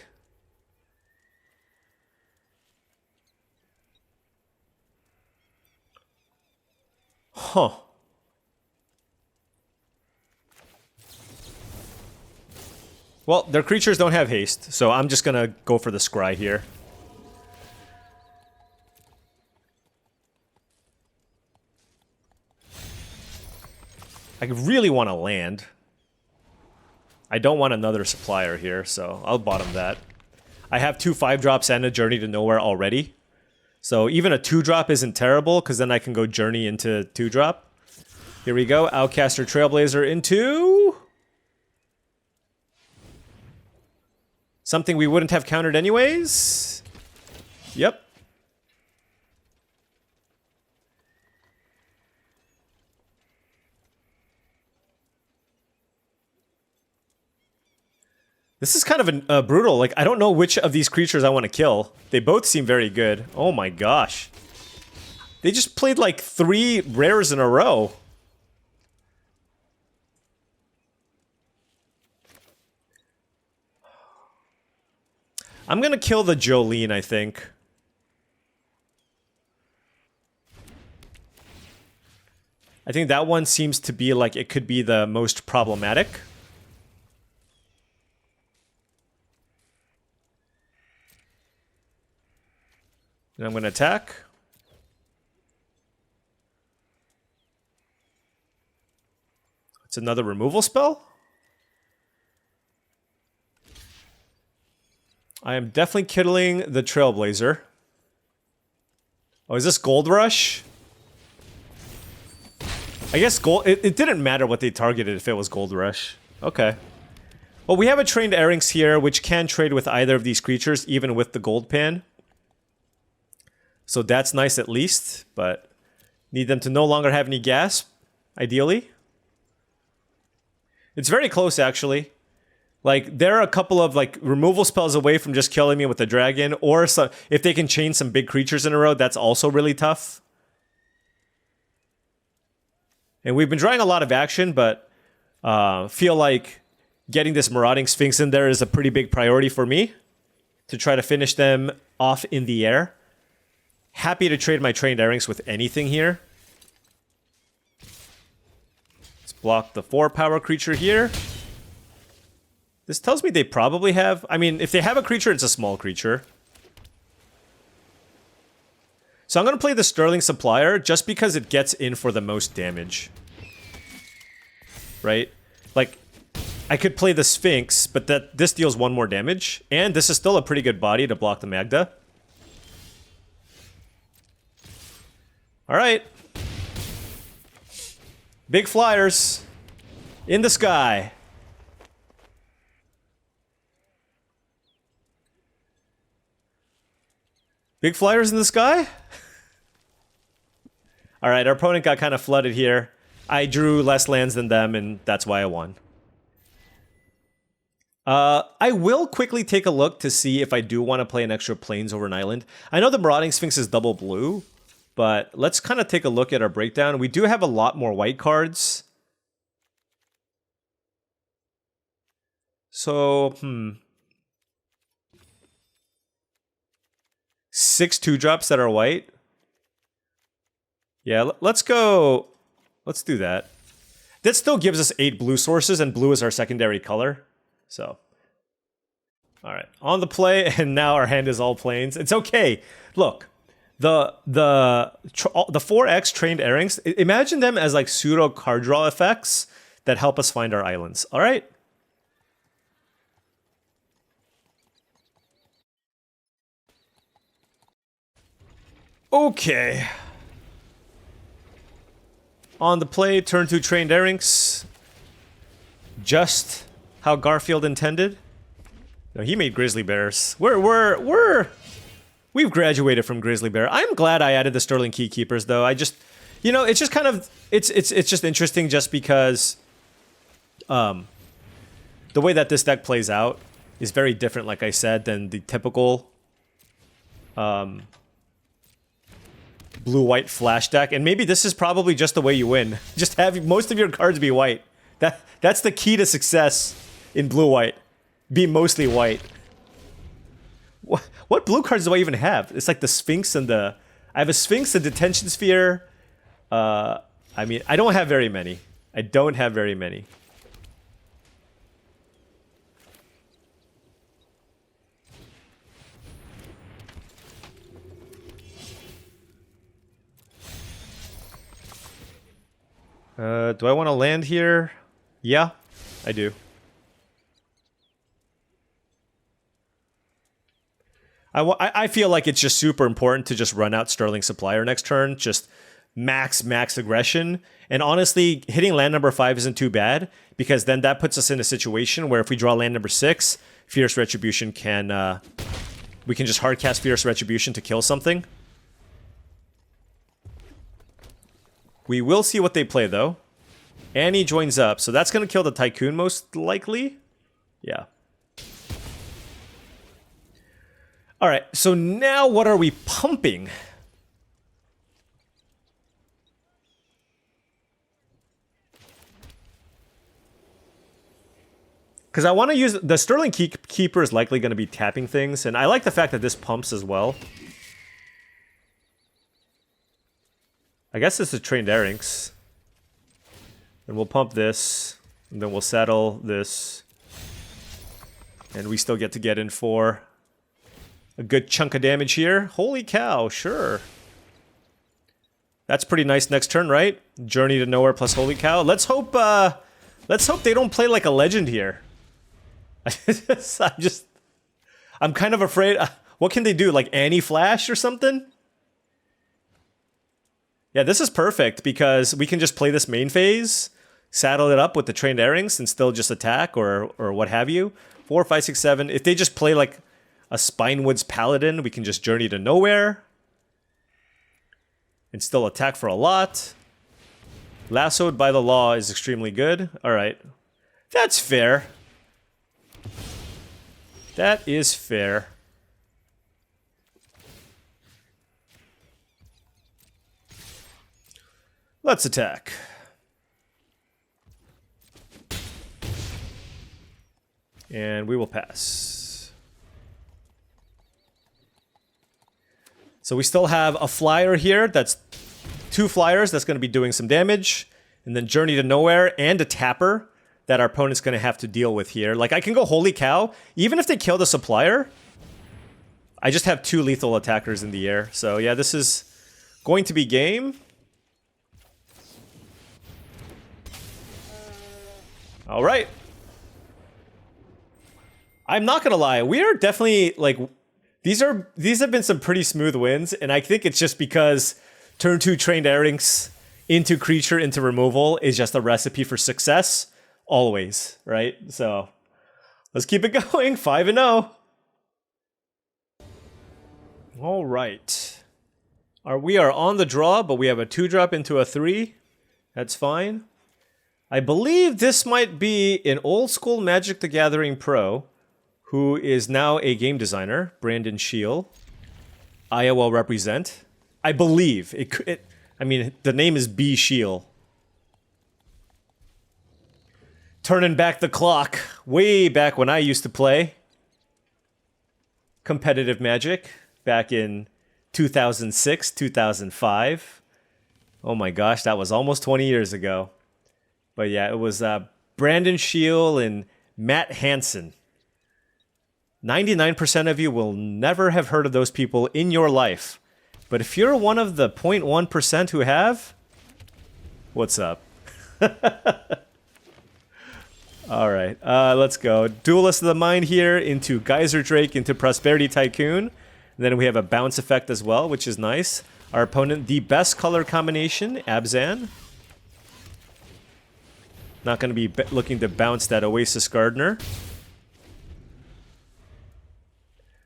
Huh. Well, their creatures don't have haste, so I'm just gonna go for the scry here. I really want to land. I don't want another supplier here, so I'll bottom that. I have 2 5-drops and a Journey to Nowhere already. So even a 2-drop isn't terrible, because then I can go Journey into 2-drop. Here we go, Outcaster Trailblazer into... something we wouldn't have countered anyways. Yep. This is kind of brutal. Like, I don't know which of these creatures I want to kill. They both seem very good. Oh my gosh. They just played like 3 rares in a row. I'm gonna kill the Jolene, I think. I think that one seems to be like it could be the most problematic. And I'm gonna attack. It's another removal spell? I am definitely killing the Trailblazer. Oh, is this Gold Rush? I guess gold... It didn't matter what they targeted if it was Gold Rush. Okay. Well, we have a Trained Erranks here, which can trade with either of these creatures, even with the Gold Pan. So that's nice at least, but need them to no longer have any gas, ideally. It's very close, actually. Like, they're a couple of, like, removal spells away from just killing me with the dragon, or if they can chain some big creatures in a row, that's also really tough. And we've been drawing a lot of action, but feel like getting this Marauding Sphinx in there is a pretty big priority for me to try to finish them off in the air. Happy to trade my Trained Erranks with anything here. Let's block the 4-power creature here. This tells me they probably have... I mean, if they have a creature, it's a small creature. So I'm going to play the Sterling Supplier just because it gets in for the most damage. Right? Like, I could play the Sphinx, but this deals 1 more damage. And this is still a pretty good body to block the Magda. Alright. Big flyers. In the sky. Big flyers in the sky? Alright, our opponent got kind of flooded here. I drew less lands than them, and that's why I won. I will quickly take a look to see if I do want to play an extra Plains over an island. I know the Marauding Sphinx is double blue, but let's kind of take a look at our breakdown. We do have a lot more white cards. So, 6 2-drops that are white. Yeah, let's go. Let's do that. That still gives us 8 blue sources, and blue is our secondary color. So, all right, on the play, and now our hand is all plains. It's okay. Look, the 4X trained airings. Imagine them as like pseudo card draw effects that help us find our islands. All right. Okay. On the play, turn 2 trained airings. Just how Garfield intended. No, he made Grizzly Bears. We've graduated from Grizzly Bear. I'm glad I added the Sterling Keykeepers, though. I just, you know, it's just kind of, it's just interesting just because the way that this deck plays out is very different, like I said, than the typical blue-white flash deck. And maybe this is probably just the way you win. Just have most of your cards be white. That's the key to success in blue-white. Be mostly white. What blue cards do I even have? It's like the Sphinx and the... I have a Sphinx, a Detention Sphere. I mean, I don't have very many. I don't have very many. Do I want to land here? Yeah, I do. I feel like it's just super important to just run out Sterling Supplier next turn. Just max aggression. And honestly, hitting land number 5 isn't too bad, because then that puts us in a situation where if we draw land number 6, Fierce Retribution can... we can just hardcast Fierce Retribution to kill something. We will see what they play, though. Annie joins up, so that's going to kill the Tycoon most likely. Yeah. Alright, so now what are we pumping? Because I want to use... The Sterling Keeper is likely going to be tapping things, and I like the fact that this pumps as well. I guess this is Trained Airings. And we'll pump this, and then we'll settle this. And we still get to get in for a good chunk of damage here. Holy cow, sure. That's pretty nice next turn, right? Journey to Nowhere plus Holy Cow. Let's hope they don't play like a legend here. I'm kind of afraid. What can they do? Like Annie Flash or something? Yeah, this is perfect because we can just play this main phase, saddle it up with the Trained Airings, and still just attack or what have you. 4, 5, 6, 7. If they just play like a Spinewoods Paladin, we can just Journey to Nowhere and still attack for a lot. Lassoed by the Law is extremely good. All right. That's fair. That is fair. Let's attack. And we will pass. So we still have a flyer here. That's 2 flyers. That's going to be doing some damage. And then Journey to Nowhere and a tapper that our opponent's going to have to deal with here. Like, I can go Holy Cow. Even if they kill the supplier, I just have 2 lethal attackers in the air. So yeah, this is Going to be game. All right. I'm not gonna lie, we are definitely like these have been some pretty smooth wins, and I think it's just because turn 2 trained Airings into creature into removal is just a recipe for success always, right? So let's keep it going. 5-0. All right. We are on the draw, but we have a 2-drop into a 3. That's fine. I believe this might be an old school Magic the Gathering pro who is now a game designer, Brandon Scheel. Iowa represent. I believe. I mean, the name is B. Scheel. Turning back the clock, way back when I used to play competitive Magic, back in 2006, 2005. Oh my gosh, that was almost 20 years ago. But yeah, it was Brandon Scheel and Matt Hansen. 99% of you will never have heard of those people in your life. But if you're one of the 0.1% who have, what's up? All right, let's go. Duelist of the Mind here into Geyser Drake into Prosperity Tycoon. And then we have a bounce effect as well, which is nice. Our opponent, the best color combination, Abzan. Not going to be looking to bounce that Oasis Gardener.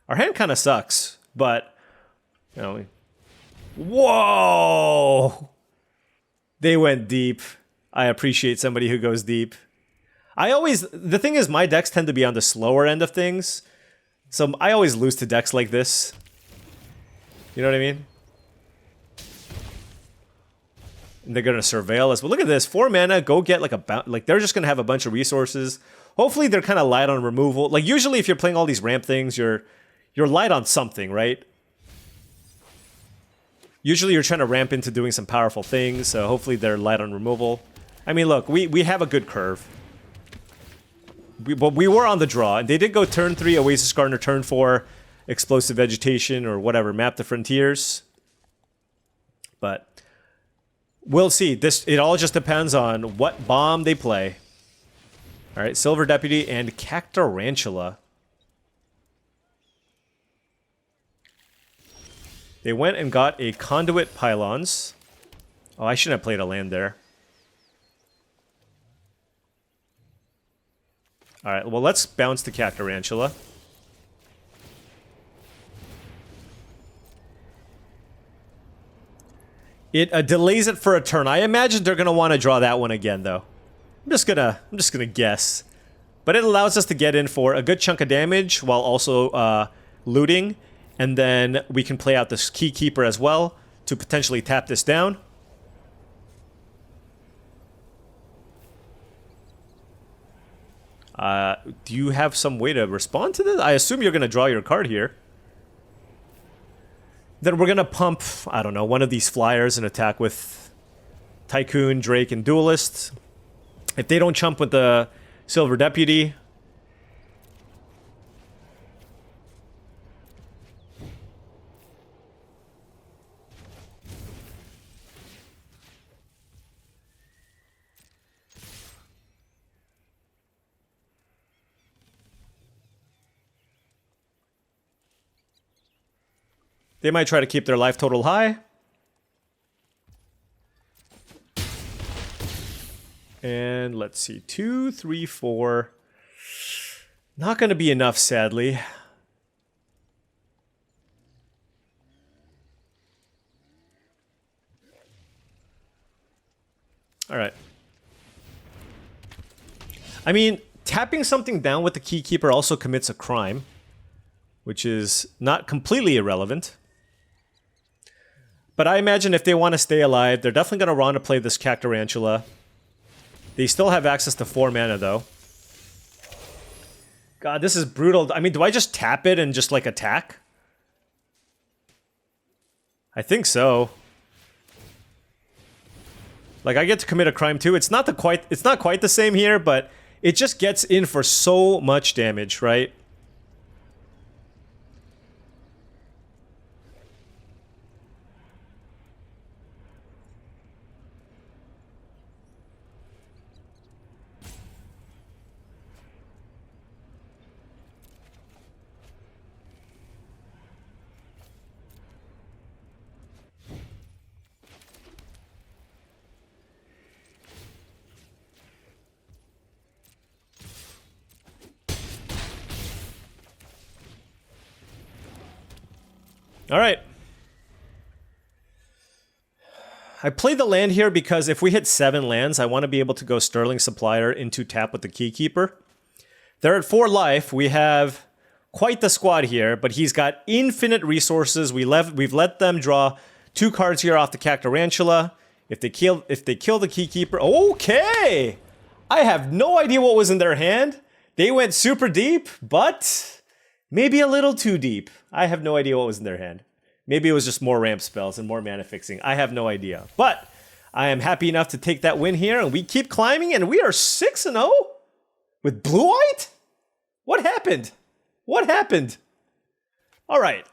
Our hand kind of sucks, but, you know... Whoa! They went deep. I appreciate somebody who goes deep. The thing is, my decks tend to be on the slower end of things, so I always lose to decks like this. You know what I mean? And they're gonna surveil us. But look at this, 4 mana, go get like they're just gonna have a bunch of resources. Hopefully they're kind of light on removal. Like usually if you're playing all these ramp things, you're light on something, right? Usually you're trying to ramp into doing some powerful things, so hopefully they're light on removal. I mean, look, we have a good curve. But we were on the draw, and they did go turn 3, Oasis Gardener, turn 4, Explosive Vegetation, or whatever, Map the Frontiers. But we'll see. It all just depends on what bomb they play. All right, Silver Deputy and Cactarantula. They went and got a Conduit Pylons. Oh, I shouldn't have played a land there. Alright, well, let's bounce the Cactarantula. It delays it for a turn. I imagine they're going to want to draw that one again, though. I'm just gonna guess. But it allows us to get in for a good chunk of damage while also looting. And then we can play out this Key Keeper as well to potentially tap this down. Do you have some way to respond to this? I assume you're going to draw your card here. Then we're going to pump, I don't know, one of these flyers and attack with Tycoon, Drake, and Duelist. If they don't chump with the Silver Deputy... They might try to keep their life total high. And let's see, 2, 3, 4. Not going to be enough, sadly. All right. I mean, tapping something down with the Keykeeper also commits a crime, which is not completely irrelevant. But I imagine if they want to stay alive, they're definitely going to want to play this Cactarantula. They still have access to 4 mana, though. God, this is brutal. I mean, do I just tap it and just, like, attack? I think so. Like, I get to commit a crime, too. It's not quite the same here, but it just gets in for so much damage, right? All right. I played the land here because if we hit 7 lands, I want to be able to go Sterling Supplier into tap with the Keykeeper. They're at 4 life. We have quite the squad here, but he's got infinite resources. We've let them draw 2 cards here off the Cactarantula. If they kill the Keykeeper, okay! I have no idea what was in their hand. They went super deep, but maybe a little too deep. I have no idea what was in their hand. Maybe it was just more ramp spells and more mana fixing. I have no idea. But I am happy enough to take that win here, and we keep climbing, and we are 6-0 with blue-white? What happened? What happened? All right,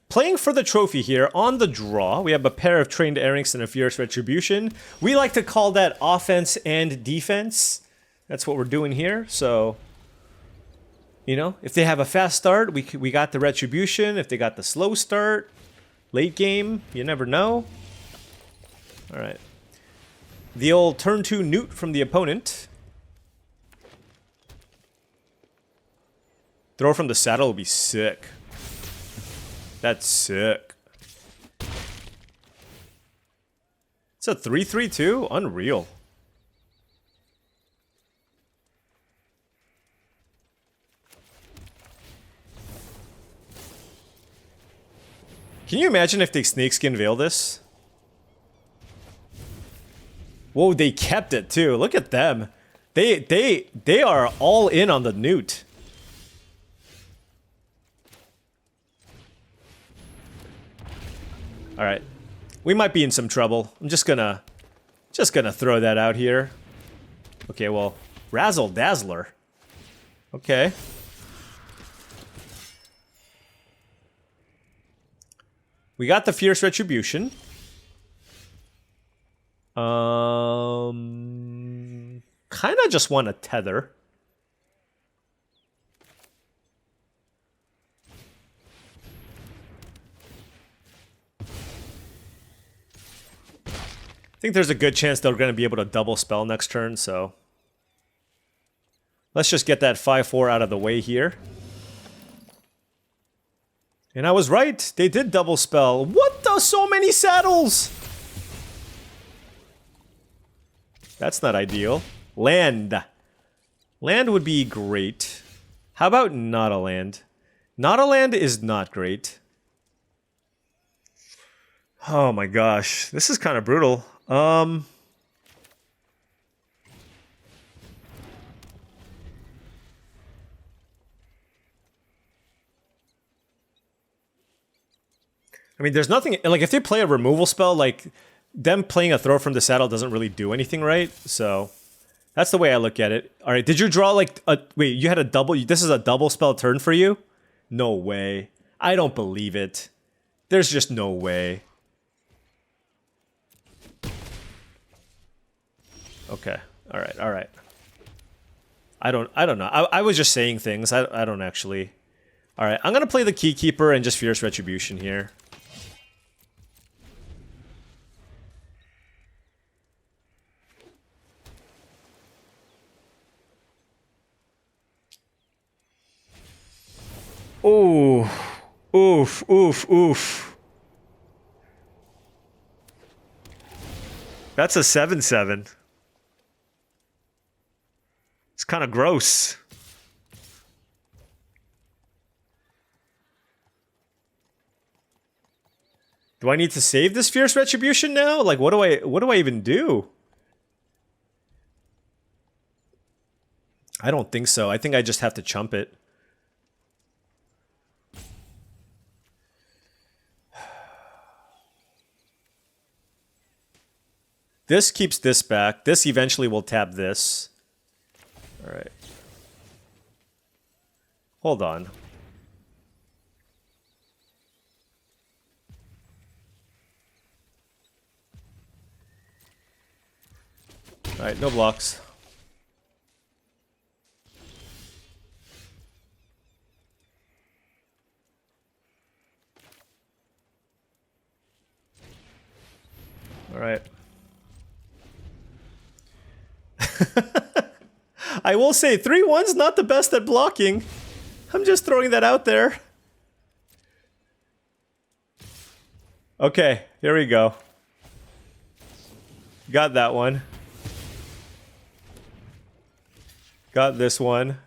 playing for the trophy here on the draw. We have a pair of Trained Erranks and a Fierce Retribution. We like to call that offense and defense. That's what we're doing here. So, you know, if they have a fast start, we got the Retribution. If they got the slow start, late game, you never know. All right. The old turn 2 Newt from the opponent. Throw from the saddle would be sick. That's sick. It's a 3/3/2? Unreal. Can you imagine if they snakeskin veil this? Whoa, they kept it too. Look at them. They are all in on the Newt. All right, we might be in some trouble. I'm just gonna throw that out here. Okay, well, Razzle Dazzler. Okay. We got the Fierce Retribution. Kind of just want to tether. I think there's a good chance they're going to be able to double spell next turn, so let's just get that 5/4 out of the way here. And I was right, they did double spell. What the? So many saddles! That's not ideal. Land. Land would be great. How about not a land? Not a land is not great. Oh my gosh, this is kind of brutal. I mean, there's nothing, like, if they play a removal spell, like, them playing a throw from the saddle doesn't really do anything, right? So, that's the way I look at it. Alright, did you draw, like, wait, you had a double, this is a double spell turn for you? No way. I don't believe it. There's just no way. Okay, alright. I don't know. I was just saying things. I don't actually. Alright, I'm gonna play the Keykeeper and just Fierce Retribution here. Ooh. Oof. That's a 7/7. It's kind of gross. Do I need to save this Fierce Retribution now? Like, what do I even do? I don't think so. I think I just have to chump it. This keeps this back. This eventually will tap this. Alright. Hold on. Alright, no blocks. Alright. I will say 3/1's not the best at blocking. I'm just throwing that out there. Okay, here we go. Got that one. Got this one.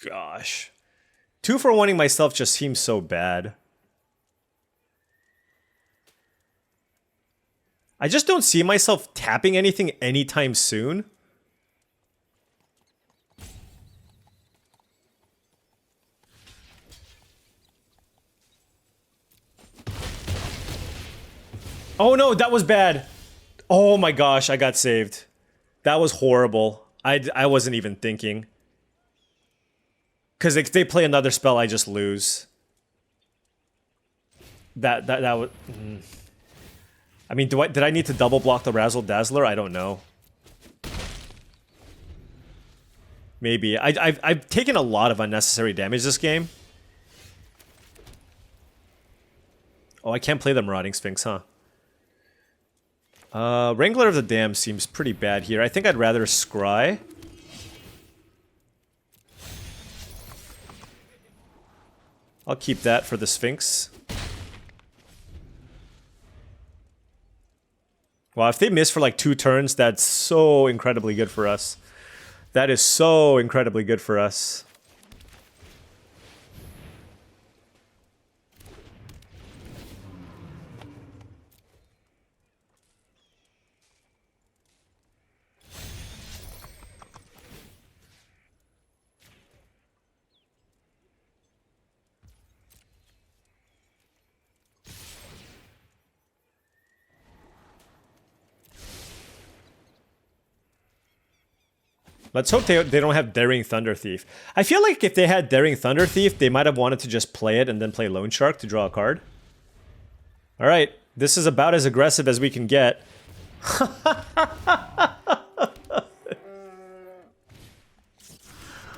Gosh. 2 for 1ing myself just seems so bad. I just don't see myself tapping anything anytime soon. Oh no, that was bad. Oh my gosh, I got saved. That was horrible. I wasn't even thinking. Because if they play another spell, I just lose. That was... I mean, did I need to double block the Razzle Dazzler? I don't know. Maybe. I've taken a lot of unnecessary damage this game. Oh, I can't play the Marauding Sphinx, huh? Wrangler of the Dam seems pretty bad here. I think I'd rather Scry. I'll keep that for the Sphinx. Wow, if they miss for like 2 turns, that's so incredibly good for us. That is so incredibly good for us. Let's hope they don't have Daring Thunder Thief. I feel like if they had Daring Thunder Thief, they might have wanted to just play it and then play Loan Shark to draw a card. Alright, this is about as aggressive as we can get.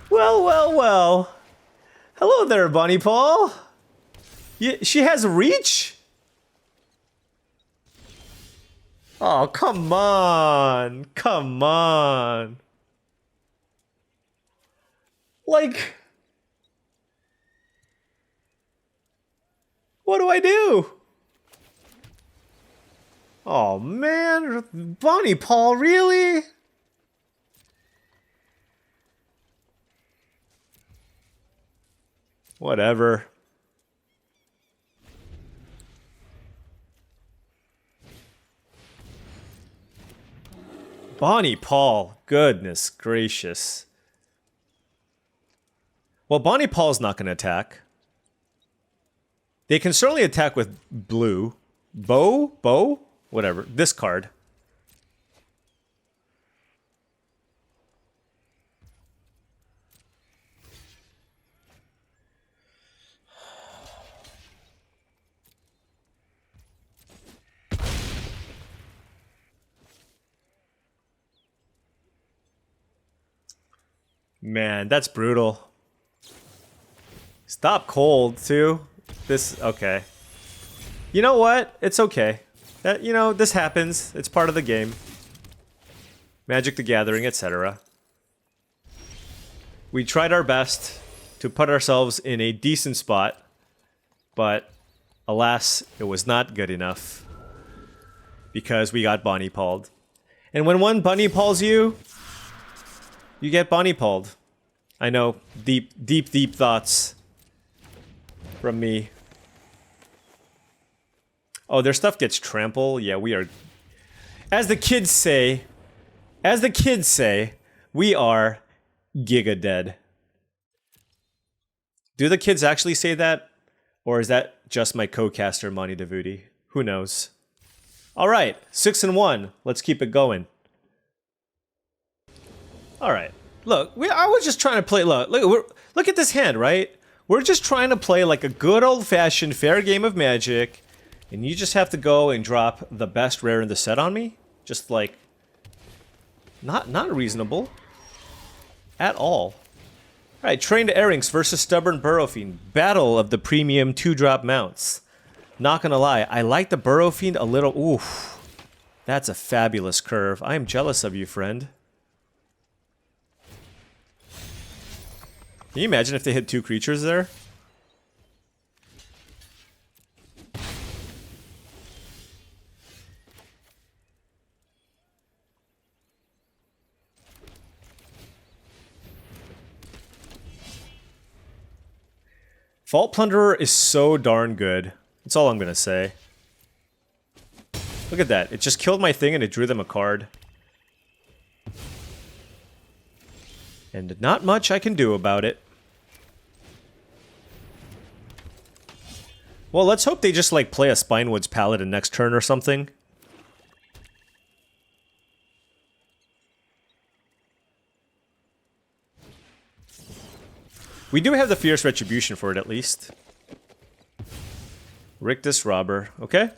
Well, well, well. Hello there, Bonnie Paul. She has reach? Oh, come on. Come on. Like, what do I do? Oh man, Bonnie Paul, really? Whatever. Bonnie Paul, goodness gracious. Well, Bonnie Paul's not going to attack. They can certainly attack with blue. Bow? Whatever. This card. Man, that's brutal. Stop cold, too. This, okay. You know what? It's okay. That, you know, this happens. It's part of the game. Magic the Gathering, etc. We tried our best to put ourselves in a decent spot, but alas, it was not good enough because we got Bonnie Pauled. And when one Bunny Pauls you, you get Bonnie Pauled. I know, deep, deep, deep thoughts from me. Oh, their stuff gets trample. Yeah, we are, as the kids say, we are giga dead. Do the kids actually say that? Or is that just my co-caster, Monty Devuti? Who knows? Alright, 6-1. Let's keep it going. Alright. Look, I was just trying to play... Look at this hand, right? We're just trying to play like a good old-fashioned fair game of Magic, and you just have to go and drop the best rare in the set on me? Just like... Not reasonable. At all. Alright, Trained Airings versus Stubborn Burrowfiend. Battle of the premium 2-drop mounts. Not gonna lie, I like the Burrowfiend a little... Oof. That's a fabulous curve. I am jealous of you, friend. Can you imagine if they hit 2 creatures there? Vault Plunderer is so darn good. That's all I'm gonna say. Look at that. It just killed my thing and it drew them a card. And not much I can do about it. Well, let's hope they just, like, play a Spinewoods Paladin next turn or something. We do have the Fierce Retribution for it, at least. Rictus Robber. Okay.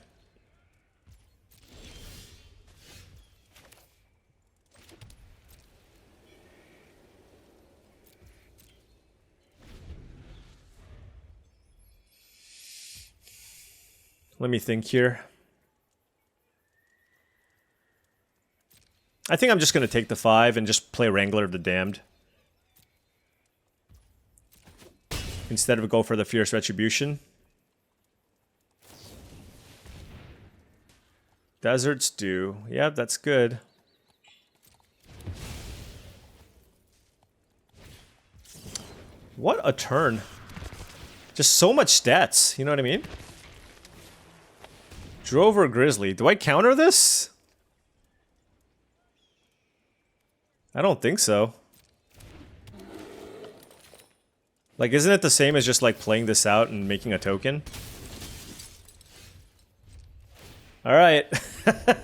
Let me think here. I think I'm just going to take the 5 and just play Wrangler of the Damned. Instead of go for the Fierce Retribution. Desert's Dew. Yeah, that's good. What a turn. Just so much stats, you know what I mean? Drover Grizzly. Do I counter this? I don't think so. Like, isn't it the same as just, like, playing this out and making a token? Alright.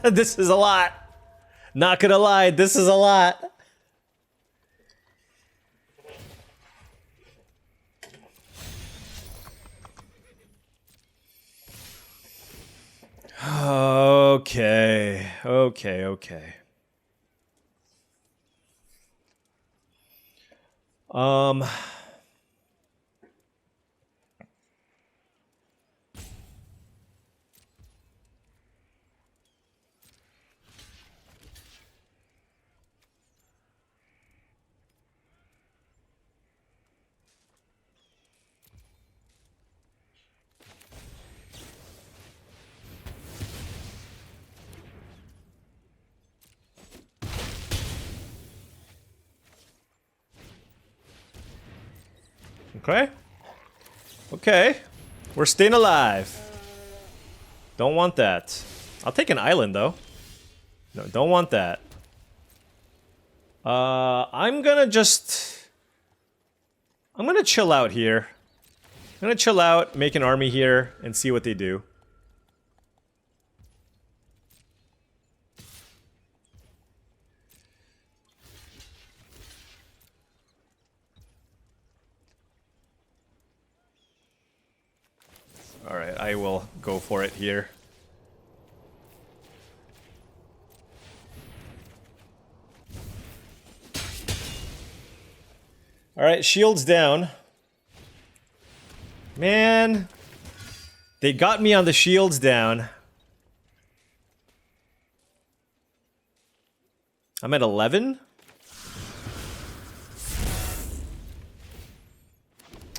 This is a lot. Not gonna lie, this is a lot. Okay. Okay. Okay. Okay. We're staying alive. Don't want that. I'll take an island, though. No, don't want that. I'm gonna chill out here. I'm gonna chill out, make an army here, and see what they do. Alright, I will go for it here. Alright, shields down. Man. They got me on the shields down. I'm at 11?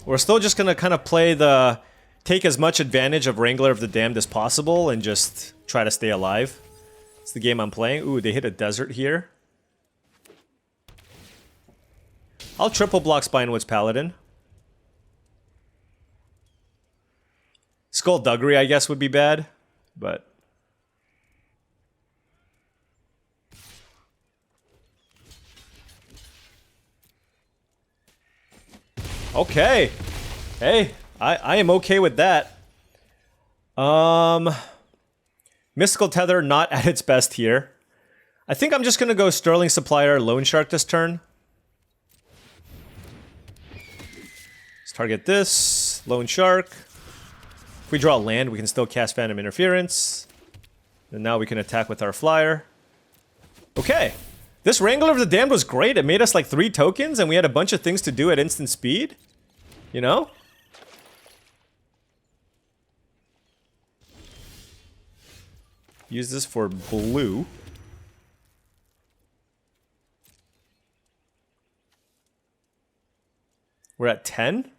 We're still just gonna kind of play the... take as much advantage of Wrangler of the Damned as possible and just try to stay alive. It's the game I'm playing. Ooh, they hit a desert here. I'll triple block Spinewoods Paladin. Skullduggery, I guess, would be bad, but... Okay. Hey, I am okay with that. Mystical Tether not at its best here. I think I'm just gonna go Sterling Supplier, Loan Shark this turn. Let's target this, Loan Shark. If we draw land, we can still cast Phantom Interference. And now we can attack with our flyer. Okay. This Wrangler of the Damned was great. It made us like 3 tokens, and we had a bunch of things to do at instant speed. You know? Use this for blue. We're at 10?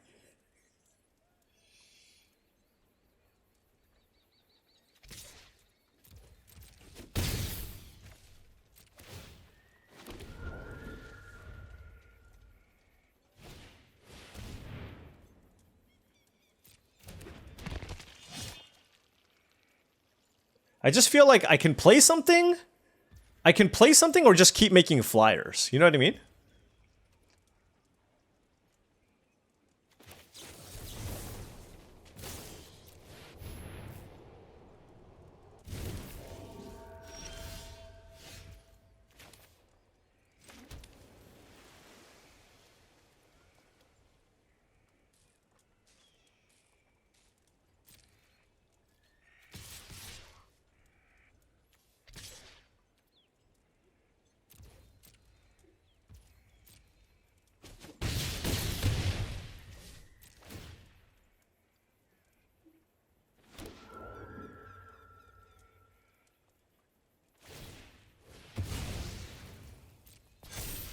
I just feel like I can play something. I can play something or just keep making flyers. You know what I mean?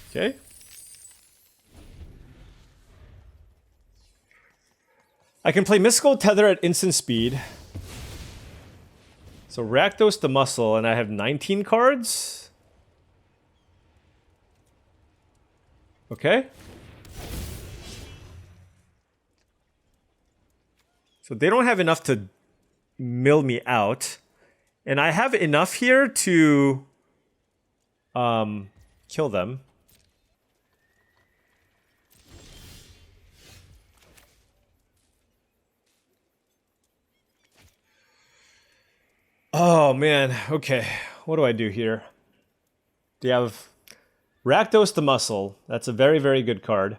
Okay. I can play Mystical Tether at instant speed. So Rakdos the Muscle, and I have 19 cards. Okay. So they don't have enough to mill me out. And I have enough here to kill them. Oh, man. Okay. What do I do here? Do you have Rakdos the Muscle? That's a very, very good card.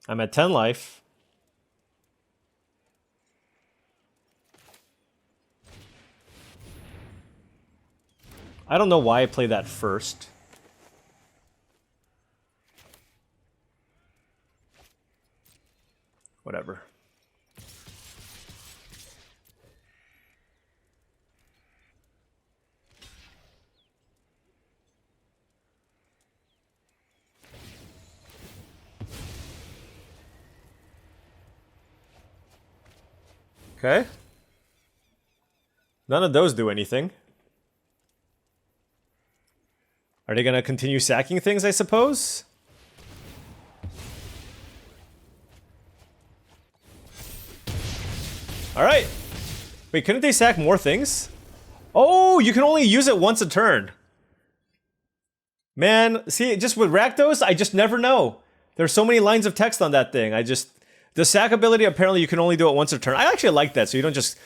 I'm at 10 life. I don't know why I played that first. Whatever. Okay. None of those do anything. Are they going to continue sacking things, I suppose? Alright. Wait, couldn't they sack more things? Oh, you can only use it once a turn. Man, see, just with Rakdos, I just never know. There's so many lines of text on that thing. The sack ability, apparently you can only do it once a turn. I actually like that, so you don't just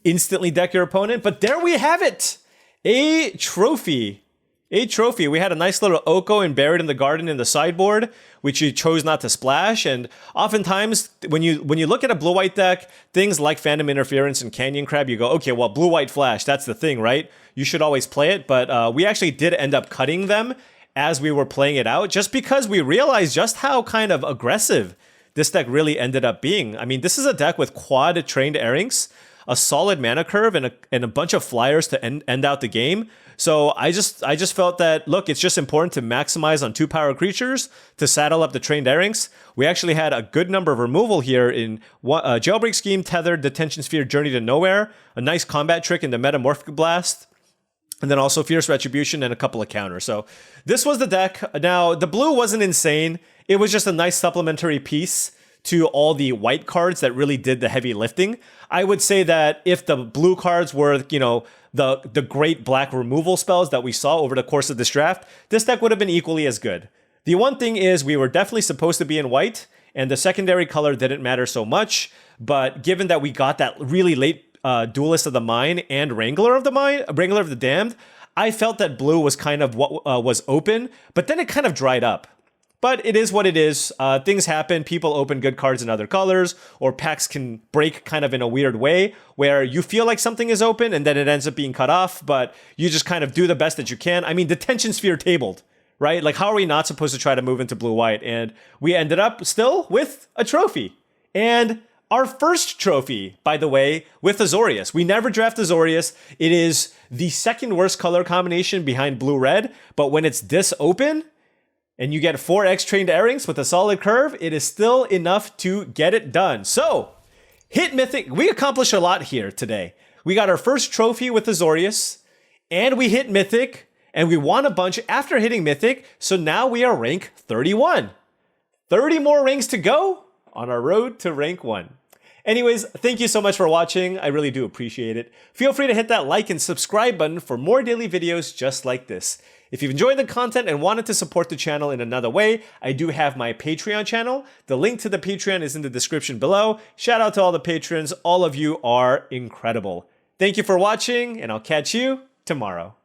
instantly deck your opponent. But there we have it! A trophy. A trophy. We had a nice little Oko and Buried in the Garden in the sideboard, which you chose not to splash. And oftentimes, when you look at a blue-white deck, things like Phantom Interference and Canyon Crab, you go, okay, well, blue-white flash, that's the thing, right? You should always play it. But we actually did end up cutting them as we were playing it out, just because we realized just how kind of aggressive this deck really ended up being. I mean, this is a deck with quad Trained Airings, a solid mana curve, and a bunch of flyers to end out the game. So I just felt that, look, it's just important to maximize on 2-power creatures to saddle up the Trained Airings. We actually had a good number of removal here in Jailbreak Scheme, Tethered, Detention Sphere, Journey to Nowhere, a nice combat trick in the Metamorphic Blast, and then also Fierce Retribution and a couple of counters. So this was the deck. Now, the blue wasn't insane. It was just a nice supplementary piece to all the white cards that really did the heavy lifting. I would say that if the blue cards were, you know, the great black removal spells that we saw over the course of this draft, this deck would have been equally as good. The one thing is we were definitely supposed to be in white, and the secondary color didn't matter so much, but given that we got that really late Duelist of the Mind and Wrangler of the Damned, I felt that blue was kind of what was open, but then it kind of dried up. But it is what it is. Things happen. People open good cards in other colors, or packs can break kind of in a weird way where you feel like something is open and then it ends up being cut off, but you just kind of do the best that you can. I mean, Detention Sphere tabled, right? Like, how are we not supposed to try to move into blue-white? And we ended up still with a trophy. And our first trophy, by the way, with Azorius. We never draft Azorius. It is the second worst color combination behind blue-red, but when it's this open, and you get 4x trained airings with a solid curve, it is still enough to get it done. So, hit Mythic. We accomplished a lot here today. We got our first trophy with Azorius, and we hit Mythic, and we won a bunch after hitting Mythic, so now we are rank 31. 30 more ranks to go on our road to rank 1. Anyways, thank you so much for watching. I really do appreciate it. Feel free to hit that like and subscribe button for more daily videos just like this. If you've enjoyed the content and wanted to support the channel in another way, I do have my Patreon channel. The link to the Patreon is in the description below. Shout out to all the patrons. All of you are incredible. Thank you for watching, and I'll catch you tomorrow.